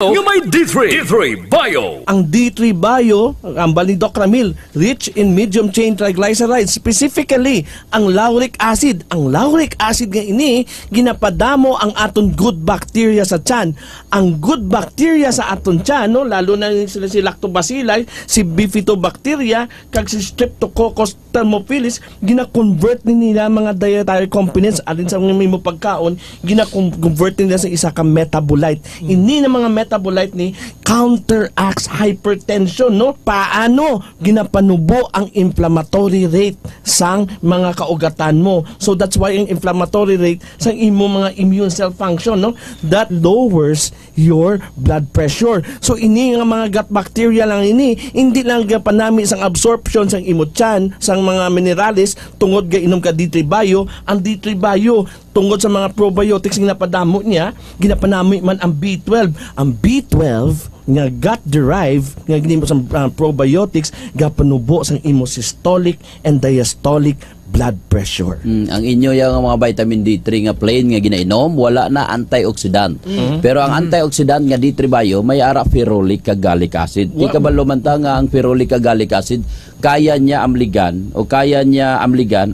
Yung may D3 Bio. Ang D3 Bio, ang Balidocramil, rich in medium chain triglycerides, specifically ang lauric acid. Ang lauric acid nga ini, ginapadamo ang aton good bacteria sa tiyan. Ang good bacteria sa aton tiyan, no, lalo na sila si Lactobacilli, si Bifidobacteria, kag si Streptococcus thermophilus, gina-convert nila mga dietary components alin sa mga mo pagkaon, gina-convert nila sa isa ka metabolite. Ini na mga metabolite ni counteracts hypertension, no? Paano ginapanubo ang inflammatory rate sang mga kaugatan mo? So that's why ang inflammatory rate sang imo mga immune cell function, no? That lowers your blood pressure. So ini nga mga gut bacteria lang ini, hindi lang gapanami sang absorption sang imo tiyan, sang mga minerales tungod ga inom ka D3 Bio. Ang D3 Bio tungod sa mga probiotics nga napadamo niya, ginapanami man ang B12. Ang B12 nga gut-derived nga ginimo sa probiotics gapanubo sang imo systolic and diastolic blood pressure. Ang inyo yung mga vitamin D3 nga plain nga ginainom, wala na antioxidant. Pero ang antioxidant nga D3 Bio may ara ferulic kag gallic acid. Di ka ba lumanta nga ang ferulic kag gallic acid kaya niya amligan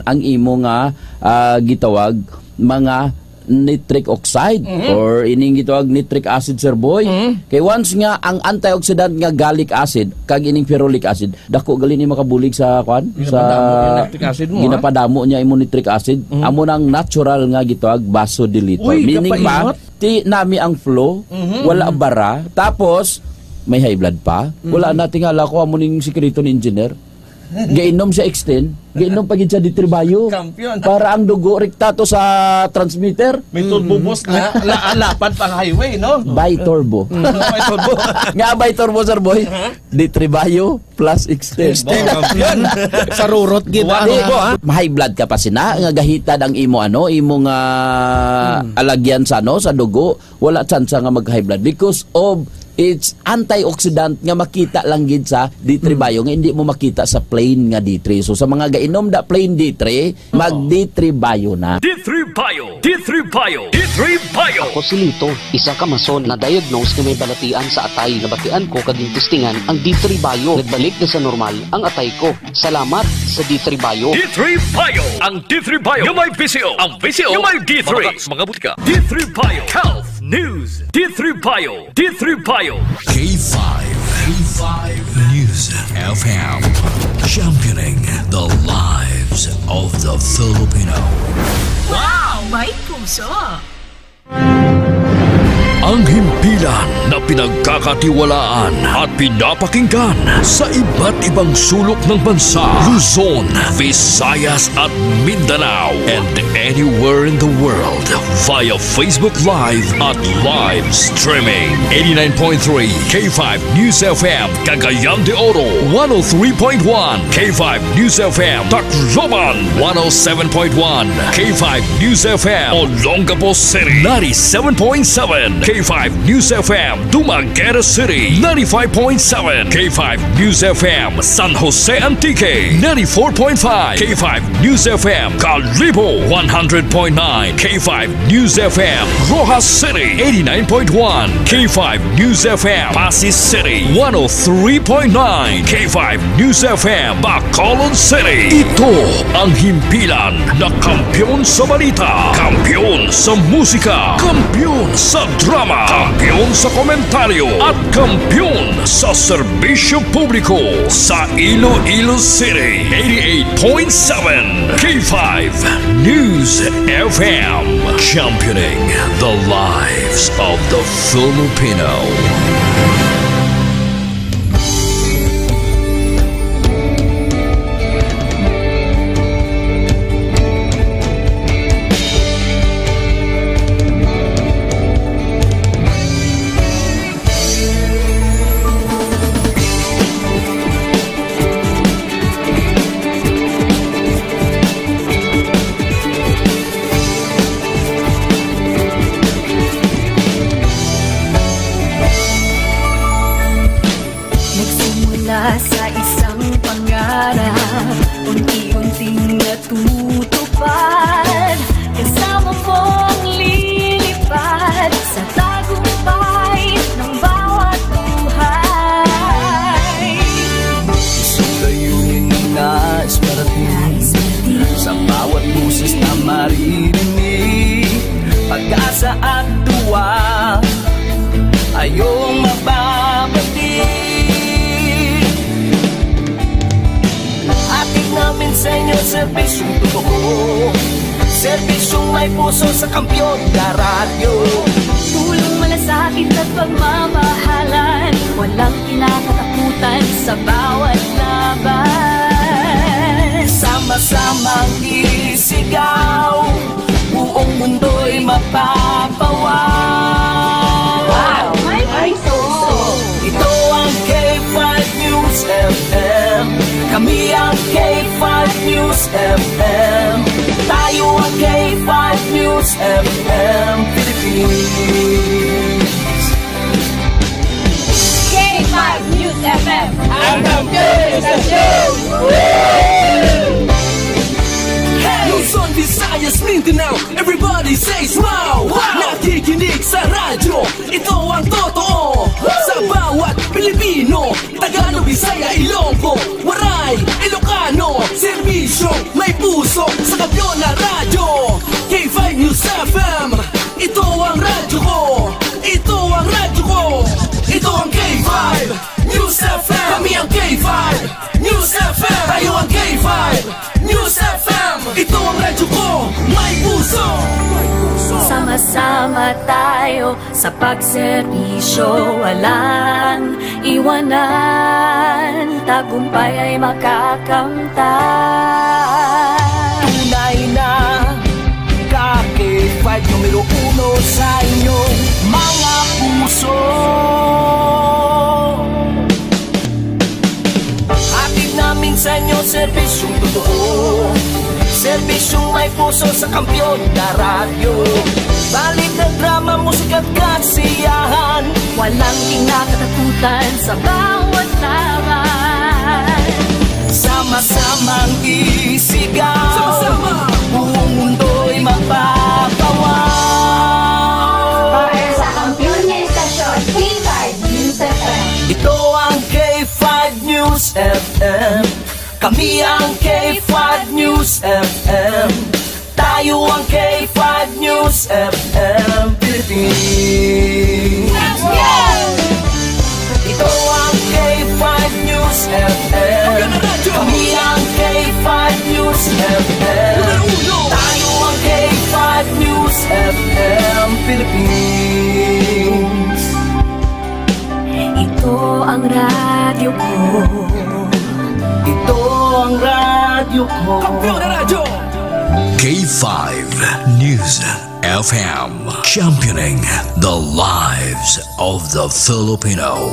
ang imo nga gitawag mga nitric oxide or ining gitawag nitric acid, sir boy. Kay once nga ang antioxidant nga gallic acid kag ining ferulic acid dako gali ni makabulig sa kwan sa ginapadamo niya imo nitric acid, amo nang natural nga gitawag vasodilator. Meaning pa ti nami ang flow, wala bara, tapos may high blood pa, wala na tingala ko amo ning sikreto ni engineer. Gainom siya extend, gainom pagid siya D3 Bio. Para ang dugo rektato sa transmitter. May turbo boost na lapad pang highway, no? Bi-turbo. Bi-turbo. Nga bi-turbo, sir boy. D3 Bio plus extend. Sa rurot gid. High blood ka pa sina nga gahitad ang imo imo nga alagyan sa sa dugo, wala tsansa nga mag-high blood because of it's antioxidant nga makita lang gid sa D3 Bio nga hindi mo makita sa plain nga D3. So sa mga gainom da plain D3, mag D3 Bio na. D3 Bio. D3 Bio. D3 Bio. Ako si Lito, isa ka mason na diagnose nga may balatian sa atay. Nabatian ko kaging testingan ang D3 Bio. Nagbalik na sa normal ang atay ko. Salamat sa D3 Bio. D3 Bio. Ang D3 Bio yung may PCO. Ang PCO yung may D3. Mga butika. D3 Bio. Health News. D3 Bio. D3 Bio. K5 News FM, championing the lives of the Filipino. Wow! May puso! Ang himpilan na pinagkakatiwalaan at pinapakinggan sa iba't ibang sulok ng bansa, Luzon, Visayas at Mindanao, and anywhere in the world via Facebook Live at live streaming. 89.3 K5 News FM, Cagayan de Oro, 103.1 K5 News FM, Tacloban, 107.1 K5 News FM, Olongapo City, 97.7 K5 News FM, Dumaguete City, 95.7 K5 News FM, San Jose Antique, 94.5 K5 News FM, Calibo, 100.9 K5 News FM, Rojas City, 89.1 K5 News FM, Pasig City, 103.9 K5 News FM, Bacolod City. Ito ang himpilan na kampyon sa balita, kampyon sa musika, kampyon sa drama, kampyon sa komentaryo at kampyon sa serbisyo publiko sa Iloilo City. 88.7 K5 News FM, championing the lives of the Filipino. Sa isang pangarap, unti-unting natutupad, kasama mong lilipad sa tagumpay ng bayan. Serbisyong may puso sa kampiyon na radyo. Tulong malasakit at pagmamahalan, walang kinakatakutan sa bawat laban. Sama-samang isigaw, buong mundo'y mapapawaw. Wow! May puso! Ito ang K5 News FM. Kami ang K5 News FM. Tayo ang K5 News FM Philippines. K5 News FM! Ang News FM! Luzon, Visayas, Mindanao, everybody says wow! Nakikinig sa radyo, ito ang totoo. Sa bawat Pilipino, Tagalog, Bisaya, Ilonggo, Waray, Ilocano, serbisyo, may puso sa kampiyon na radyo. K5 News FM, ito ang radyo ko. Ito ang radyo ko. Ito ang K5 News FM. Kami ang K5 News FM. Tayo ang K5 News FM. Ito ang radyo ko, may puso. Sama-sama tayo sa pagserbisyo, walang iwanan, tagumpay ay makakamtan. Tunay na K5 numero 1 sa inyong mga puso. Hatid namin sa inyo serbisyong totoo, serbisyong may puso sa kampiyon na radyo. Balik na drama, musika at kasiyahan, Walang kinakatakutan sa bawat laban. sama-samang isigaw, buong mundo'y mapapawaw. Para sa kampiyon niya istasyon, K5 News FM. Ito ang K5 News FM. Kami ang K5 News FM. Tayo ang K5 News FM Philippines. Ito ang K5 News FM. Kami ang K5 News FM. Tayo ang K5 News FM Philippines. Ito ang radyo ko. Ito ang radyo ko. K5 News FM, championing the lives of the Filipino.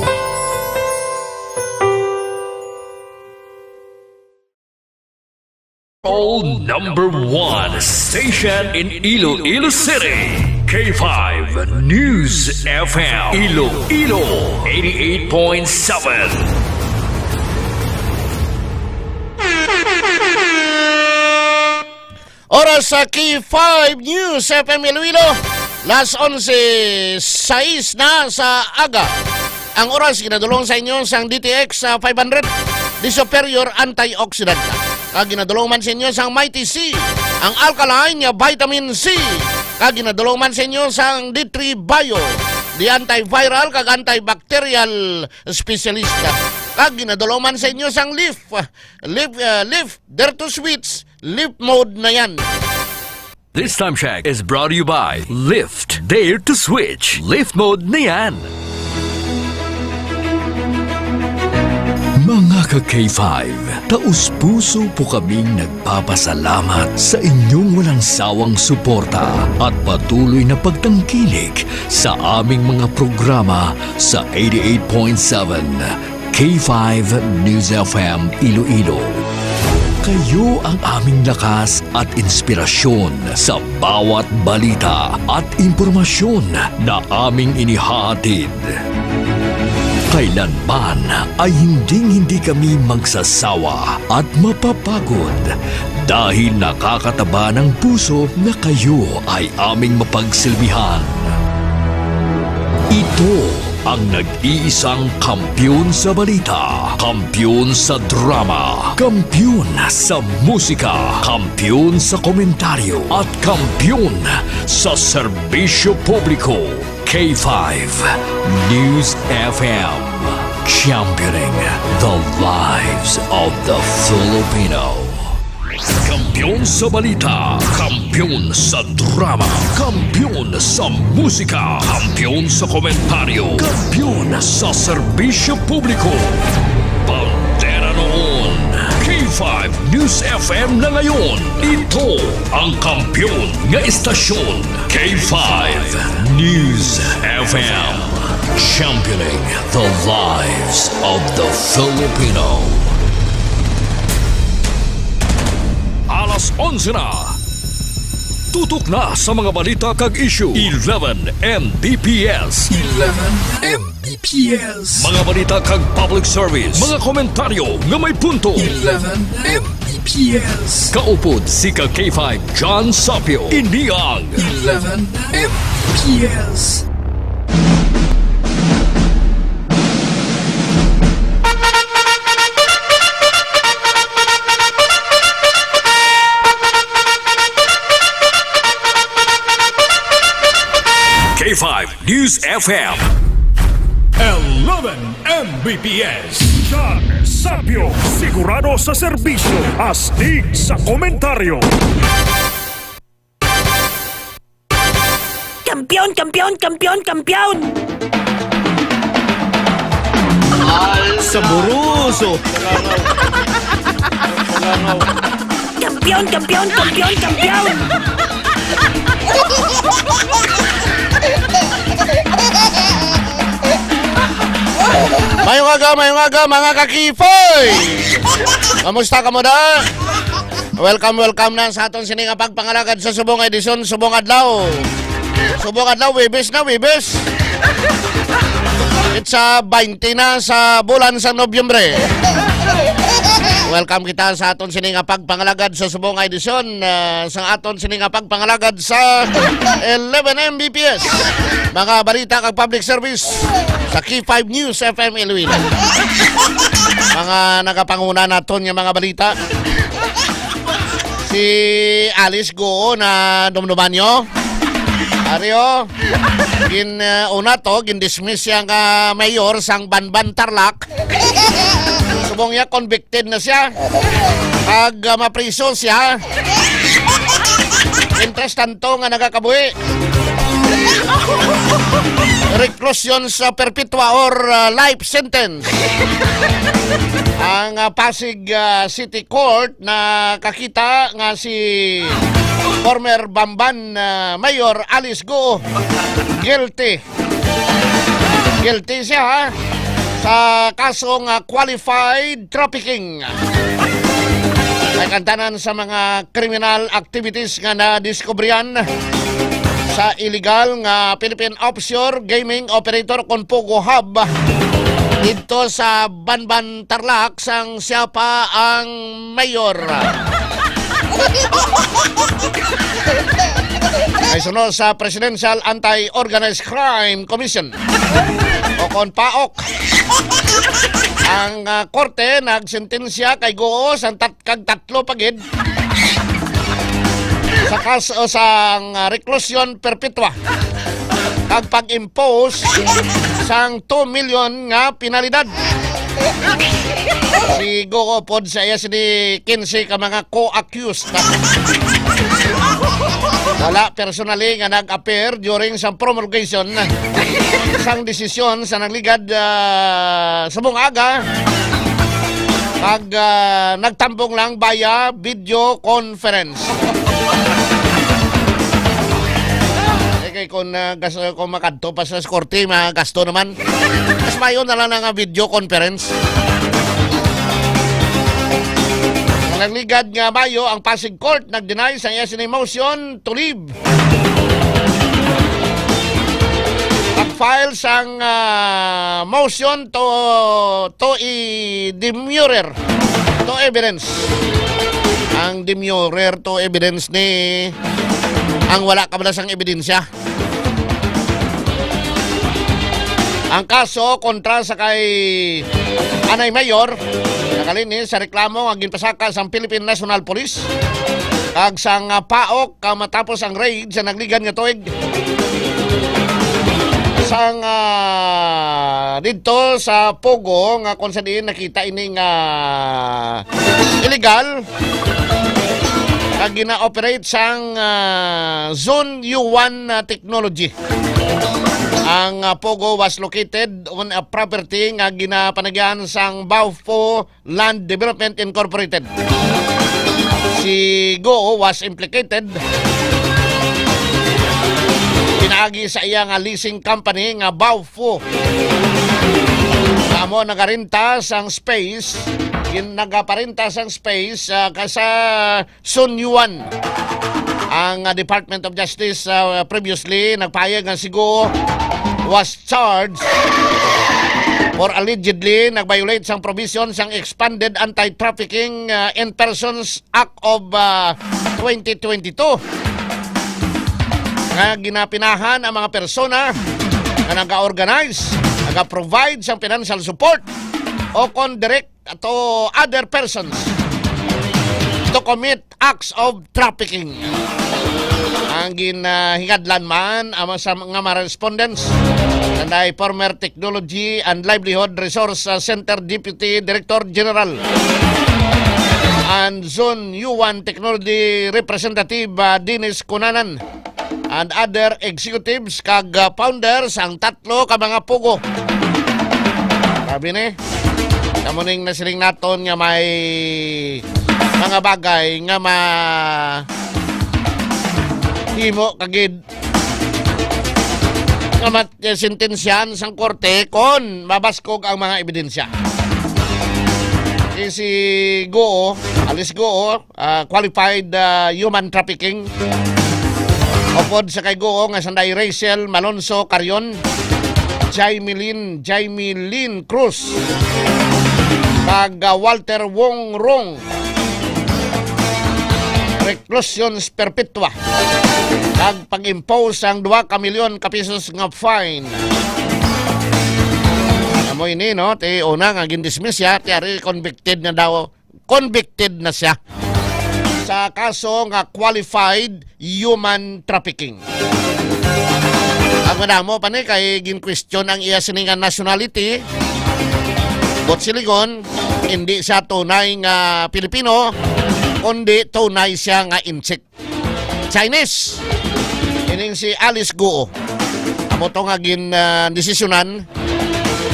All number one station in Iloilo City. K5 News FM, Iloilo 88.7. Oras sa K5 News FM Iloilo, las 11:06 na sa aga. Ang oras ginadulong sa inyo sang DTX 500 di superior antioxidant. Kag ginadulong man sa inyo sang Mighty C, ang alkaline nga vitamin C. Kag ginadulong man sa inyo sang D3 Bio, di antiviral kag antibacterial specialista. Kag ginadulong man sa inyo sang Leaf Dare to Switch, Leaf mode na yan. This time check is brought to you by Lift. Dare to switch. Lift mode na yan. Mga ka-K5, taus-puso po kaming nagpapasalamat sa inyong walang sawang suporta at patuloy na pagtangkilik sa aming mga programa sa 88.7 K5 News FM Iloilo. Kayo ang aming lakas at inspirasyon sa bawat balita at impormasyon na aming inihahatid. Kailanman ay hindi kami magsasawa at mapapagod dahil nakakataba ng puso na kayo ay aming mapagsilbihan. Ito ang nag-iisang kampiyon sa balita, kampiyon sa drama, kampiyon sa musika, kampiyon sa komentaryo, at kampiyon sa serbisyo publiko. K5 News FM, championing the lives of the Filipino. Kampiyon sa balita, kampiyon sa drama, kampiyon sa musika, kampiyon sa komentaryo, kampiyon sa serbisyo publiko. Bandera noon, K5 News FM na ngayon. Ito ang kampiyon nga istasyon, K5 News FM. Championing the lives of the Filipino. Alas 11 na. Tutok na sa mga balita kag issue. 11 Mbps. 11 Mbps. Mga balita kag public service. Mga komentaryo nga may punto. 11 Mbps. Kaupod si ka K5 John Sapio. Iniang 11 Mbps. K5 News FM 11 Mbps. John Sapio, sigurado sa serbisyo, astig sa komentaryo. Kampiyon, kampiyon, kampiyon, kampiyon! Saburuso! Kampiyon, kampiyon, kampiyon, kampiyon! Mayong aga, mga kakifoy! Kamusta ka mo da? Welcome na sa aton sining pagpangalagad sa subong edisyon, subong adlaw. Subong adlaw, Webes na, Webes. It's 20 na sa bulan sa Nobyembre. Welcome kita sa aton sining pagpangalagad sa subong edisyon sa aton sining pagpangalagad sa 11 Mbps. Mga balita kag public service sa K5 News FM Iloilo. Mga nagapanguna naton yung mga balita. Si Alice Go na dumduman nyo. Aryo, una to, gindismiss yung mayor sang Banban Tarlac. Subong niya, convicted na siya. Pag mapriso siya, interest tanto nga nagakabuhi. Reclusion sa perpetua or life sentence. Ang Pasig City Court na kakita nga si former Bamban Mayor Alice Go guilty. Guilty siya sa kasong qualified trafficking. May kantanan sa mga criminal activities nga na-discoveryan sa illegal nga Philippine offshore gaming operator kon Pogo Hub dito sa Banban Tarlac sang siya pa ang mayor. Ay sunod sa Presidential Anti-Organized Crime Commission o kon PAOK. Ang korte nagsentensya kay Goo sang kag tatlo pagid sa kaso sang reclusion perpetua kag pag-impose sang 2 million nga penalidad. Si Goo pod sa iya sini 15 ka mga co-accused. Wala personally nga nag-appear during sa promulgation sang desisyon sa nagligad sa bungaga pag nagtambong lang via video conference. Kay kung makadto pa sa korte, mga gasto naman. Mas mayon na lang nga video conference. Nagligad nga Mayo ang Pasig Court nag-deny sa iya sini motion to leave. Pag-file sang motion to i-demurrer to evidence. Ang demurrer to evidence ni ang wala kabalasang ebidensya. Ang kaso kontra sa kay Anay Mayor nakalini sa reklamo ang ginpasaka sa Philippine National Police kag sang PAOK matapos ang raid sa nagligad nga tuig sang dito sa Pogo nga kung sa diin nakita ining illegal Kag gina-operate sang Zone U1 technology. Ang Pogo was located on a property nga ginapanagyan sang Baufo Land Development Incorporated. Si Go was implicated pinaagi sa iya nga leasing company nga Baufo. Nga mo nagarinta sang space, nagaparinta sang space sa Zone U1. Ang Department of Justice previously nagpahayag nga si Go was charged for allegedly nag-violate sang provision sang Expanded Anti-Trafficking in Persons Act of 2022 nga ginapinahan ang mga persona na nag-organize, nag-provide sang financial support o direct to other persons to commit acts of trafficking. Ang ginahingадlan man ang mga respondents nanday former Technology and Livelihood Resource Center Deputy Director General and Zone U1 Technology Representative Dennis Cunanan and other executives kag founders ang tatlo ka mga pugo. Sabi ni, kamuning nasiling naton nga may mga bagay nga himo kagid nga sentensyan sang korte kon mabaskog ang mga ebidensya. Si Alice Go, qualified human trafficking. Upod sa kay Go nga sanday Rachel Malonzo Carion, Jaime Lynn Cruz, kag Walter Wong Rong, reclusions perpetua, kag pag-impose ang 2 milyon ka pesos nga fine. Amo ini no, ti una nga gindismiss siya, ti ari convicted na siya sa kaso nga qualified human trafficking. Ang madamo pa ni kay gin-question ang iya siningan nationality. Bot siligon, hindi siya tunay nga Pilipino, kundi tunay siya nga insect. Chinese. Ining si Alice Go. Amo to nga desisyonan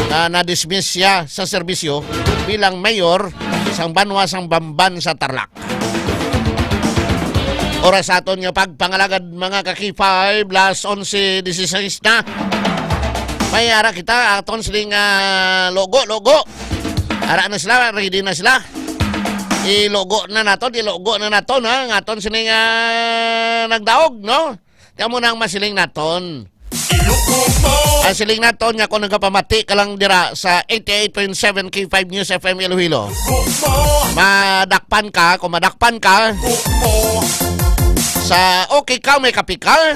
na na-dismiss siya sa serbisyo bilang mayor sang banwa sang Bamban sa Tarlac. Oras aton nga pagpangalagad mga kaki-5 + 11:16 na. May ara kita aton siling logo. Ara na sila, ready na sila. Ilogo na naton ha, nga aton siling nagdaog, no? Tiyan mo nang masiling naton. Ang siling naton nga kung nagapamati ka lang dira sa 88.7 K5 News FM Iloilo. Madakpan ka sa okay ka may kapikal.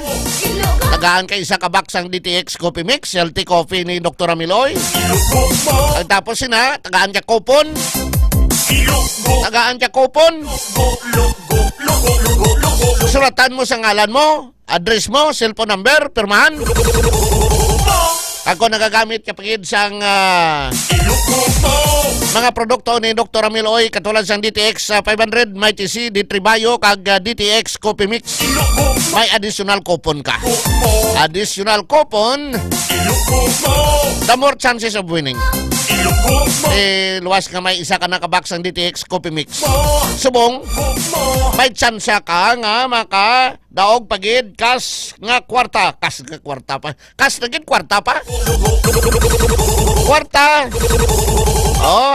Tagaan ka isa ka baksang DTX Coffee Mix, healthy coffee ni Dr. Amiloy. Tapos tagaan ka kupon. Suratan mo sa ngalan mo, address mo, cellphone number, pirmahan. Ako nagagamit kapagid sang mga produkto ni Dr. Amiloy katulad sang DTX 500, may TC, D3 Bio, kag DTX Coffee Mix. May additional coupon ka. The more chances of winning. Luwas nga may isa ka nakabaks ang DTX Coffee Mix. Subong, may chance ka nga daog pagid kas nga kwarta pa. Kas nagid kwarta pa.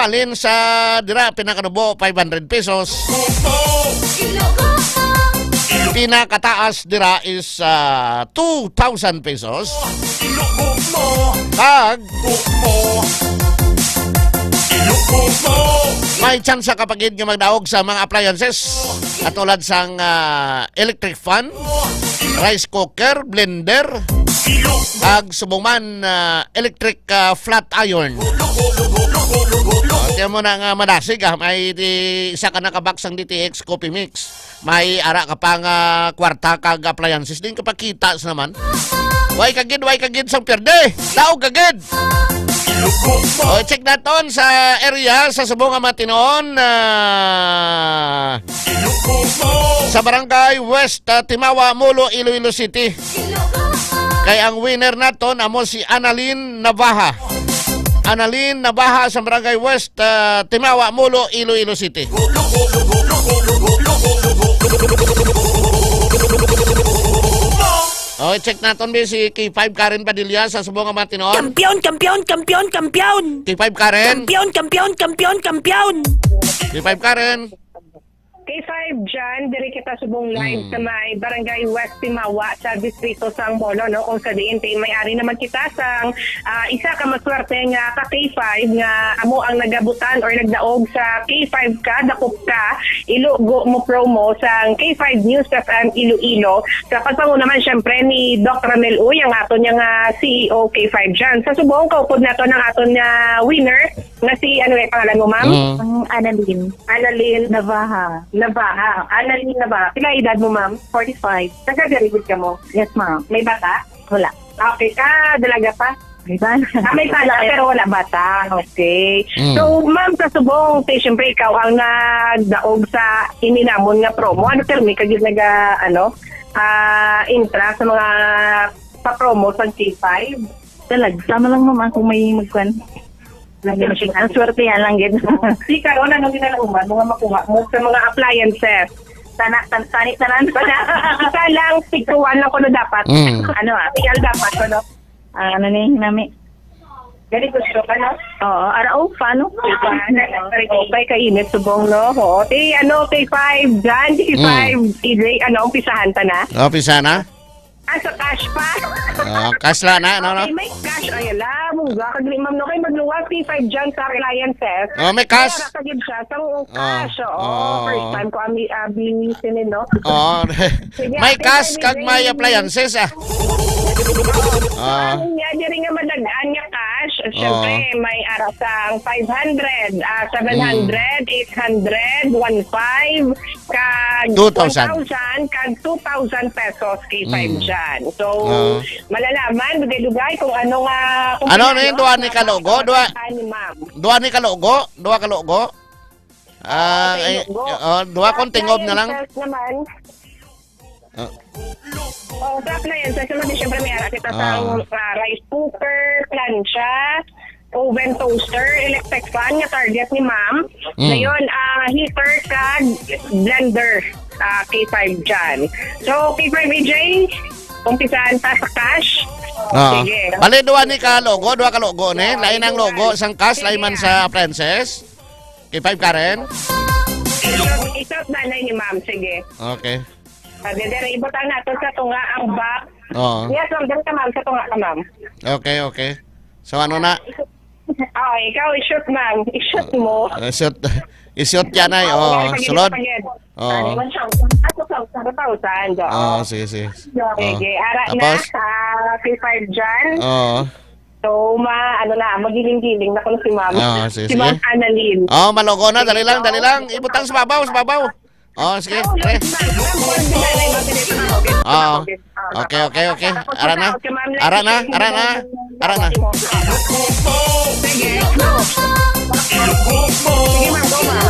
Alin sa dira pinakanubo 500 pesos. Pinakataas dira is 2,000 pesos. Kag may chance kapag nga magdaog sa mga appliances katulad sang electric fan, rice cooker, blender, ag subuman electric flat iron. Tiyan mo na nga madasig may isa ka nakabaksang DTX Coffee Mix. May ara ka pang kwarta kag appliances din kapag kita naman. Way kagid sang perde. Daog kagid. O, check naton sa area sa Subong Amatinon sa Barangay West, Timawa, Mulo, Iloilo City. Kay ang winner naton amo si Annalyn Navaja. Annalyn Navaja sa Barangay West, Timawa, Mulo, Iloilo City. Okay, check natin si K5 Karen Padilla sa Subong Amatinon. Kampiyon, kampiyon, kampiyon, kampiyon. K5 Karen. Kampiyon, kampiyon, kampiyon, kampiyon. K5 Karen. K5 dyan, diri kita subong live sa may Barangay West Timawa sa distrito sang Molo, no? Kung sa diin, may-ari naman kita sang isa ka maswerte nga ka K5 nga amo ang nagabutan or nagdaog sa K5 ka, dakop ka, ilugo mo promo sang K5 News FM Iloilo. Sa pagpango naman syempre ni Doc Ramel Uy, ang aton niya nga CEO K5 dyan. Sa subong, kaupod na to ng aton nga winner, nga si, ano yung pangalan mo, ma'am? Annalyn. Annalyn Navaja. Annalyn Navaja. Pila edad mo, ma'am? 45. Nagka-graduate ka mo? Yes, ma'am. May bata? Wala. Okay ka, dalaga pa? May bata. May bata pero wala bata. Okay. So, ma'am, sa subong, siyempre ikaw ang nagdaog sa ininamon nga promo. Ano termi kagid naga, intra sa mga pa-promo sa K5? Talag, sama lang naman kung may magkwan. Ang swerte yan lang gid. Si karon ano ginalauman mga makuha mo sa mga appliances. Sanit tanan. Isa lang pikuan lang kuno dapat. Tigal dapat kuno. Ano ni nami? Dali gusto ka no? Oo, arao paano? Okay kainit subong no. Oo, K5 dyan, K5 EJ, umpisahan ta na? Umpisa na? Sa cash pa? Cash lang na, no? Okay, may cash. Ay, alam, mungga. Kagli, ma'am, no, kayo magluwag P5 dyan sa appliances. May cash? Kaya nakagib siya sa cash. First time ko abinisin, no? May cash kag may appliances, Diri nga madagaan nga cash. Siyempre, may arasang 500, 700, 800, 1,500, kag 1,000, kag 2,000 pesos K5 dyan. So, malalaman, dugay-dugay kung ano nga... Ano na yun? Dua ni kalogo? Dua ni kalogo? Dua kalogo? Dua kong tingob na lang? Sa appliances naman, siyempre may ara kita sa rice cooker, plancha, oven toaster, electric fan, nga target ni ma'am. Ngayon, heater, kag blender, K5 dyan. So, K5 EJ, umpisaan pa sa cash. Sige. Bali, dua ni ka logo, dua ka logo ni. Lain ang logo, sang cash, lain man sa appliances. K5 Karen? Isot na ni ma'am, sige. Okay. Dere, ibutan natin sa tunga ang back. Yes, ma'am. Dere ka, ma'am. Sa tunga ka, ma'am. Okay. So, ano na? Ikaw, i-shoot, ma'am. I-shoot mo. I-shoot yan ay. Sulod. 2,000. Sige. Sige. Ara na sa P5 dyan. So, magiling-giling na kung si ma'am. Si ma'am Annalyn. Malogo na. Dali lang. Ibutang sa babaw. Sige. Okay. Ara na. Sige, ma'am, go, ma'am.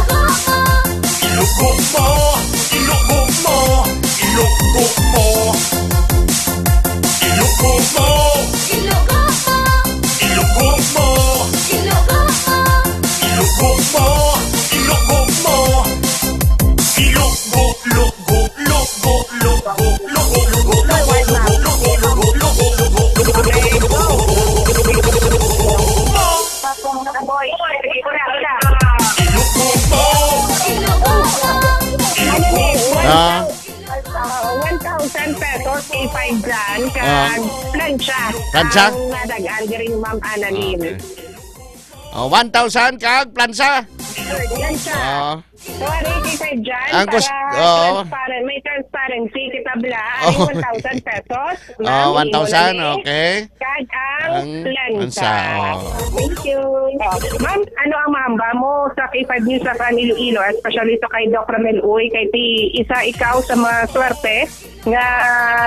Ah. 1,000 pesos K5 dyan kag plancha. Plancha? Ang nadagaan diri ni Ma'am Annalyn. Okay. 1,000 kag plancha. Plancha. So, ano K5 dyan? Ang Para may transparency kita tabla, ay 1,000 pesos. Ma'am, 1,000, okay. Kag ang lansa. Thank you. Ma'am, ano ang mahamba mo sa K5 News sa Iloilo, especially to kay Doc Ramel Uy, kay isa ikaw sa mga swerte nga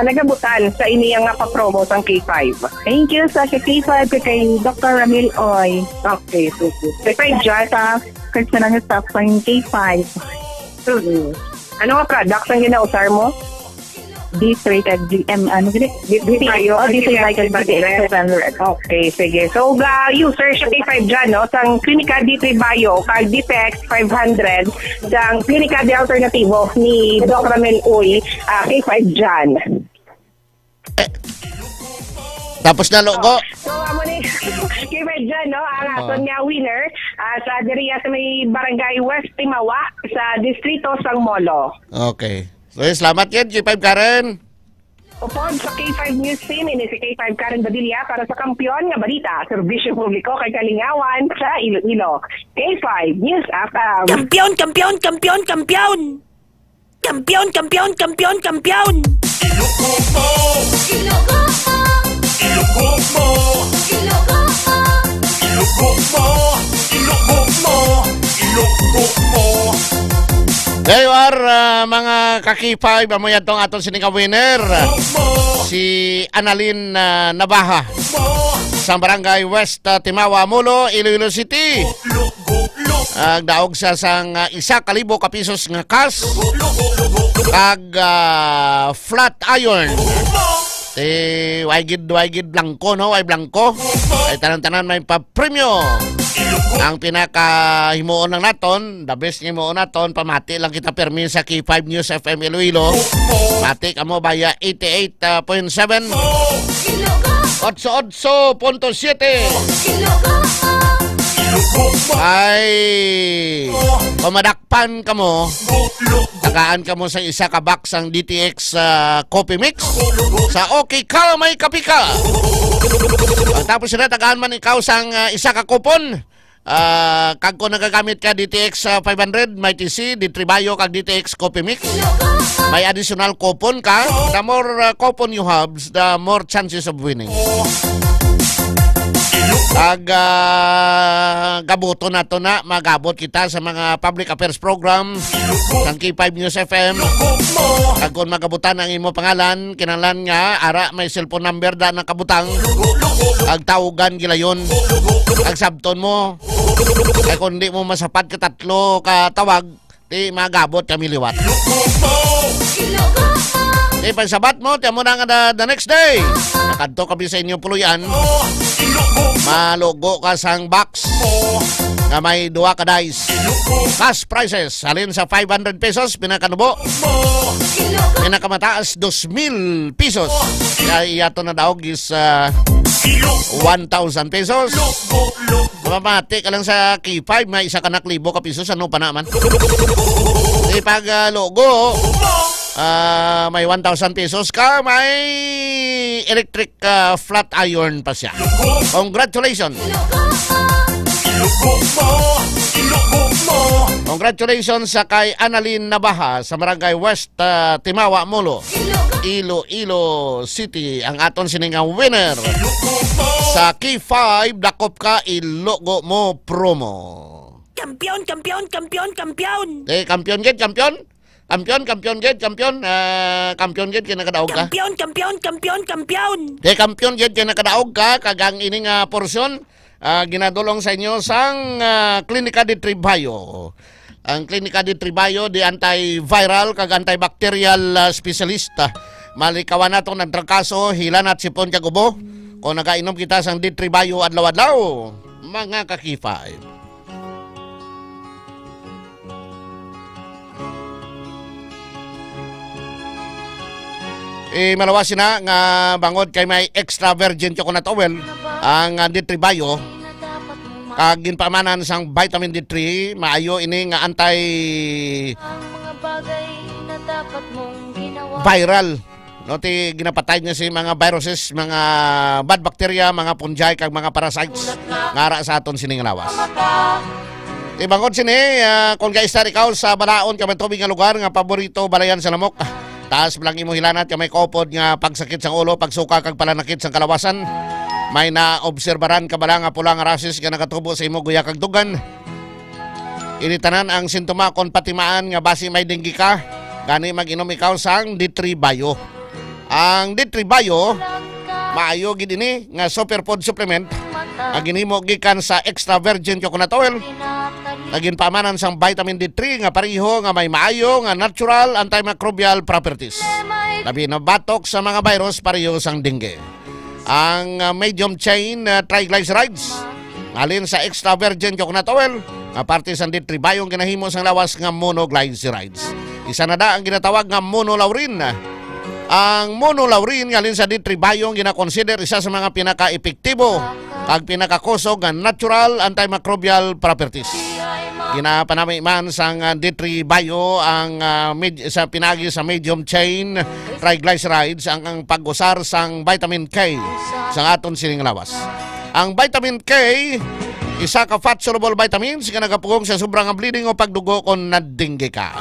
nagabutan sa iniyang nga pa-promo sa K5. Thank you sa K5 kay Dr. Ramil Oy. Okay, super. K5 dyan. Sa personal staff sa K5. Ano nga products ang ginausar mo? D3 kag GM, ano gini? D3 kag D3 Okay, sige. So, user siya K5 dyan, no? Sang Klinika D3 Bio, kag DTX 500, sang Klinika D Alternativo ni Doc Ramel Uy, K5 dyan. Tapos na logo. So, amo ni K5 dyan, no? Ang aton nga winner sa diriya sa may Barangay West Timawa sa Distrito Sang Molo. Okay. So, salamat yan, K5 Karen. Upod sa K5 News Team, ini si K5 Karen Badilla para sa kampiyon nga balita, serbisyo publiko kay kalingawan sa Iloilo. K5 News FM. Kampiyon, kampiyon, kampiyon, kampiyon! Kampiyon, kampiyon, kampiyon, kampiyon! Iloko mo! Iloko mo! Iloko mo! Iloko mo! Iloko mo! Iloko mo! There you are, mga kakipay, mamuyan tong atong sininga winner. Si Annalyn Nabaha sa Barangay West Timawa, Molo, Iloilo City. Daog siya sang 1,000 ka pesos nga cash kag flat iron. Waigid blanco, no? Way blanco. Ay tanan-tanan may pa-premyo. Ang pinakahimuon ng naton, the best nga himuon naton, pamati lang kita permi sa K5 News FM Iloilo. Mati ka mo via 88.7 88.7 ay pamadakpan ka mo, tagaan ka mo sa isa ka box ang DTX coffee mix sa OK Kalamay Kapika. Tapos na tagaan man ikaw sang isa ka kupon. Kag ko nagagamit ka DTX 500, may TC, D3 Bio kag DTX coffee mix, may additional coupon ka. The more coupon you have, the more chances of winning. Gabuto na to na magabot kita sa mga public affairs program ng K5 News FM. Kag kung magabutan ang imo pangalan, kinahanglan nga ara may cellphone number da nakabutang. Ag tawagan gilayon. Ag sabton mo. Kay kung di mo masapat ka tatlo ka tawag, di magabot kami liwat. Di pagsabat mo, tiyan mo na nga the next day. Nakadto kami sa inyo puluyan. Malogo ka sang box nga may 2 ka dice. Cash prizes, alin sa 500 pesos, pinakanubo. Pinakamataas, 2,000 pesos. Kaya iyato na daog is 1,000 pesos. Mamati ka lang sa K5, may 1,000 ka pesos, ano pa naman. Di pag logo, may 1,000 pesos ka, may electric flat iron pa siya. Congratulations! Congratulations sa kay Annalyn Nabaha sa Barangay West Timawa, Molo, Iloilo City. Ang aton siningang winner sa K5 dakop ka ilogo mo promo. Kampiyon, kampiyon, kampiyon, kampiyon! Kampiyon gid, kampiyon? Kampiyon gid kinakadaog ka. Kampiyon, kampiyon, kampiyon, kampiyon. Kampiyon gid kinakadaog ka kagang ining porsyon ginadulong sa inyo sang Klinika D3 Bio. Ang Klinika D3 Bio di antiviral kag antibacterial specialist. Malikawan nato nagtrangkaso, hilan at sipon kag ubo. Kung nagainom kita sang D3 Bio adlaw-adlaw, mga kakifay. Malawasin na nga bangod kay may extra virgin coconut oil ang D3 Bio kag ginpamanan sang vitamin D3 maayo ini nga anti viral no ti ginapatay niya si mga viruses, mga bad bacteria, mga fungi kag mga parasites ngara sa aton sining lawas. Bangod sini kung guys ikaw sa balaon ka man tubig nga lugar nga paborito balayan sa lamok. Taas lang imo hilanat nga may kaupod nga pagsakit sang ulo, pagsuka kag palanakit sang kalawasan. May naobserbaran ka bala nga pula nga rasis nga nakatubo sa imo guya kag dugan. Initanan ang sintoma kon patimaan nga basi may dengue ka. Gani mag-inom ikaw sang D3 Bio. Ang D3 Bio maayo gid ini nga superfood supplement nga ginhimo gikan sa extra virgin coconut oil. Naging pamanan sang vitamin D3 nga pareho nga may maayo nga natural antimicrobial properties. Labi na batok sa mga virus pareho sang dengue. Ang medium chain triglycerides alin sa extra virgin coconut oil nga parte sang D3 Bio ang ginahimo sang lawas nga monoglycerides. Isa na da ang ginatawag nga monolaurin. Ang monolaurin alin sa D3 Bio ang ginakonsider isa sa mga pinaka-epektibo kag pinakakusog nga natural antimicrobial properties. Ginapanami man sang D3 Bio ang sa pinagi sa medium chain triglycerides ang pag-usar sang vitamin K sa aton sining lawas. Ang vitamin K isa ka fat-soluble vitamins nga nagapugong sa sobrang bleeding o pagdugo kung nadingge ka.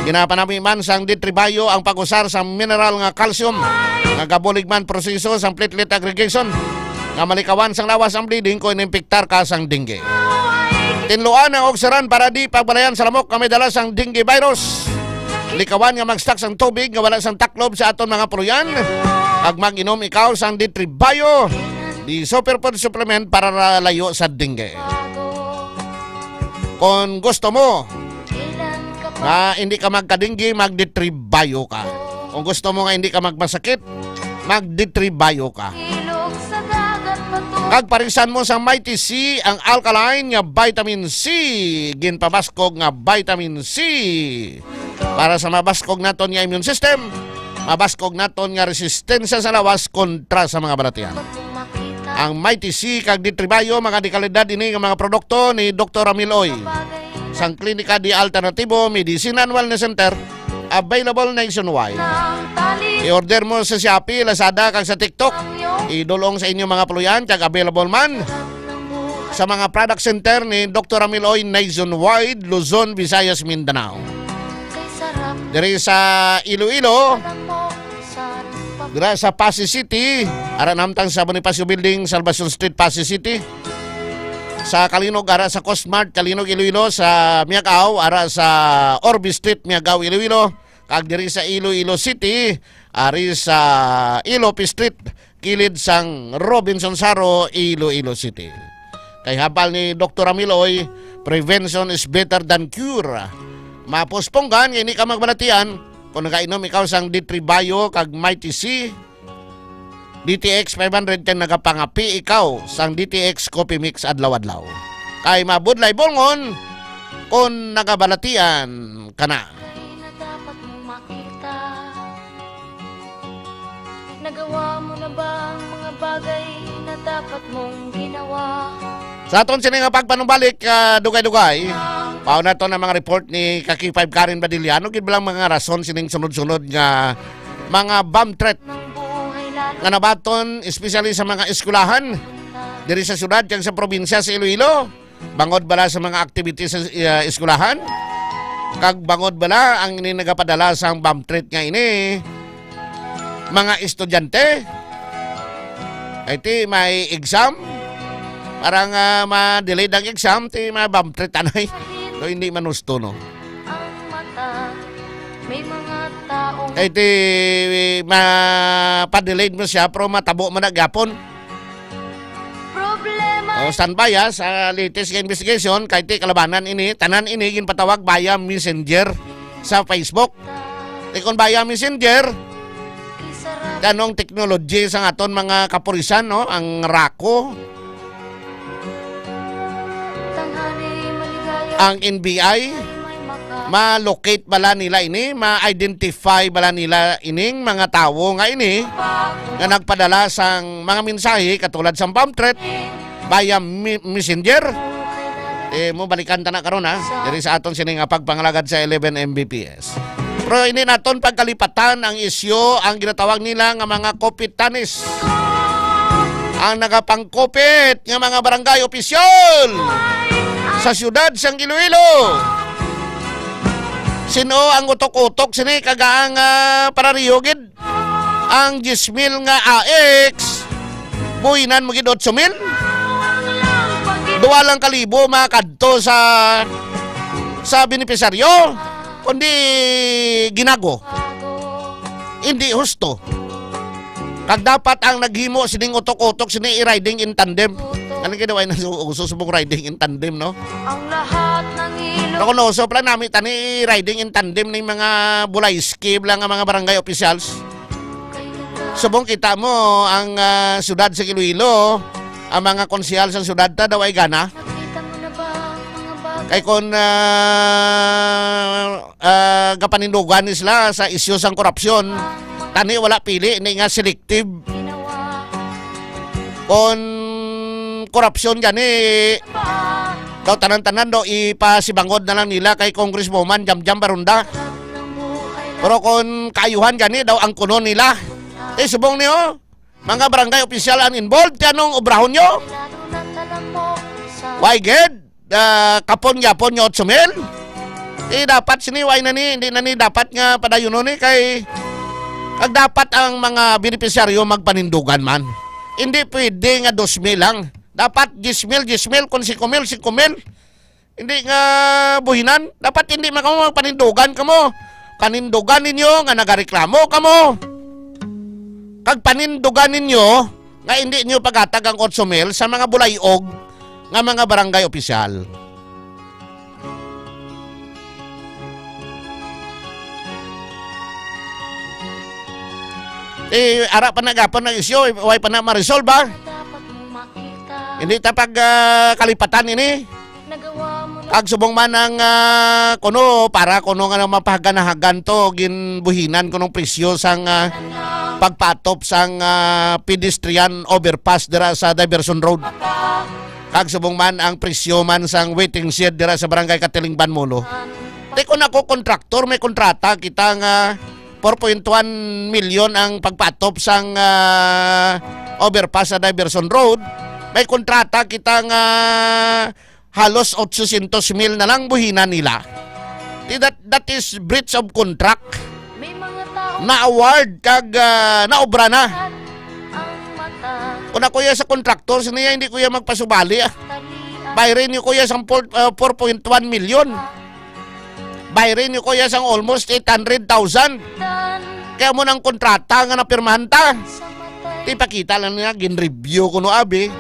Ginapanami man sang D3 Bio ang pag-usar sa mineral nga calcium nga gabulig man proseso sang platelet aggregation nga malikawan sang lawas ang bleeding kung inimpiktar ka sang dengue. Tinluan ang oksaran para di pagbalayan sa lamok nga may dala sang dengue virus. Likawan nga mag-stock sang tubig nga wala sang taklob sa aton mga puluyan. Ag mag-inom ikaw sang D3 Bio, di superfood supplement para layo sa dengue. Kung gusto mo nga hindi ka magka-dengue, mag-D3 Bio ka. Kung gusto mo nga hindi ka magmasakit, mag-D3 Bio ka. Kagparisan mo sa Mighty C ang alkaline nga vitamin C. Ginpabaskog nga vitamin C. Para sa mabaskog naton nga immune system, mabaskog naton nga resistensya sa lawas kontra sa mga balatian. Ang Mighty C kag D3 Bio mga dekalidad ini nga mga produkto ni Dr. Amiloy. Sang Klinika di Alternativo Medicine and Wellness Center, available nationwide. I-order mo sa Shopee, Lazada, kag sa TikTok. Idulong sa inyo mga puluyan, kag available man sa mga product center ni Dr. Amiloy nationwide, Luzon, Visayas, Mindanao. Diri sa Iloilo, dira sa Pasig City, ara namtang sa Bonifacio Building, Salvacion Street, Pasig City. Sa Kalinog, ara sa Costmart, Kalinog, Iloilo. Sa Miagao, ara sa Orbi Street, Miagao, Iloilo. Kag diri sa Iloilo City, ari sa Ilopi Street, kilid sang Robinson Saro, Iloilo City. Kay habal ni Dr. Amiloy, prevention is better than cure. Mapusponggan, hindi ka magbalatian, kung nakainom ikaw sang D3 Bio, kag Mighty C, DTX 500 kang nagapangapi ikaw sang DTX Coffee Mix adlaw-adlaw. Kay mabudlay bolngon kung nagabalatian ka na. Nagawa mo na ba ang mga bagay na dapat mong ginawa? Sa aton sini nga pagpanumbalik, dugay-dugay, pauna to na mga report ni Kaki 5 Karen Badiliano, gid bilang mga rason sining sunod-sunod nga mga bomb threat nga nabaton, especially sa mga eskwelahan diri sa syudad kag sa probinsya sa Iloilo. Bangod bala sa mga activities sa eskwelahan, kag bangod bala ang ini nagapadala sa bomb threat nga ini mga estudyante. Iti may exam, parang ma-delay ang exam, ti may bomb threat anay. So hindi manusto, no? May mga taong iti ma-delayed mo siya, pero matabo mo na gapon. problema. O standby sa latest investigation, kahit ti kalabanan ini, tanan ini ginpatawag via Messenger sa Facebook. Kung via Messenger, ganong technology sa aton mga kapurisan, no? Ang RACO, ang NBI, ma-locate bala nila ini, ma-identify bala nila ining mga tawo nga ini nga nagpadala sang mga mensahe katulad sa bomb threat via Messenger. Mo balikan ta na karon diri sa aton sining pagpangalagad sa 11 Mbps. Pero ini naton pagkalipatan ang isyu ang ginatawag nila nga mga kopitanis. Ang nagapangkopit nga mga barangay opisyal sa siyudad sang Iloilo. Sino ang utok-utok sini kagaang parariyogid? Ang 10,000 nga AX buhinan mo gid 8,000. 2,000 makadto sa benepisaryo kundi ginago. Hindi husto. Kag dapat ang naghimo sining utok-utok sini i-riding in tandem. Ano ginawa na susubong riding in tandem, no? Ang lahat ng ilog. Nakunoso pala namin tani riding in tandem ng mga bulayski lang ang mga barangay officials. Subong kita mo ang syudad sa Iloilo, ang mga konsehal sa syudad ta daw ay gana. Kay kon kapanindugan sila sa isyu sang korupsyon, tani wala pili ni nga selective. Kon korupsyon gani daw tanan-tanan daw ipasibangod na lang nila kay Congresswoman Jamjam Barunda. Pero kon kaayuhan gani daw ang kuno nila. Subong niyo mga barangay opisyal ang involved kanong obrahon nyo. Why ged kapon-yapon nyo 8,000? Dapat siniway na ni, hindi na ni dapat nga padayuno ni kay kag dapat ang mga benepisyaryo magpanindugan man. Hindi pwede nga 2,000 lang. Dapat 10,000 kung 5,000. Hindi nga buhinan. Dapat hindi makamo magpanindugan kamo. Panindugan ninyo nga nagareklamo kamo. Kag panindugan ninyo nga hindi nyo paghatag ang 8,000 sa mga bulayog nga mga barangay opisyal. Ara pa nagapon ng isyo, way pa na ma-resolve ba? Hindi tapag kalipatan ini. Kag subong man ang kuno para kuno nga mapahaganahagan to ginbuhinan kunong presyo sang pagpatop sang pedestrian overpass dira sa Diversion Road. Kag subong man ang presyo man sang waiting shed dira sa barangay Katilingban Molo. Di kung ako kontraktor may kontrata kita nga 4.1 million ang pagpatop sang overpass sa Diversion Road. May kontrata kita nga halos 800,000 na lang buhinan nila. That is breach of contract. Na-award kag naobra na. Kung ako ya sa kontraktor, siniya hindi ko ya magpasubali. Bayrin niyo ko ya sang 4.1 million. Bayrin niyo ko ya sang almost 800,000. Kaya mo ng kontrata nga napirmahan ta. Ipakita lang niya, gin-review ko no abi.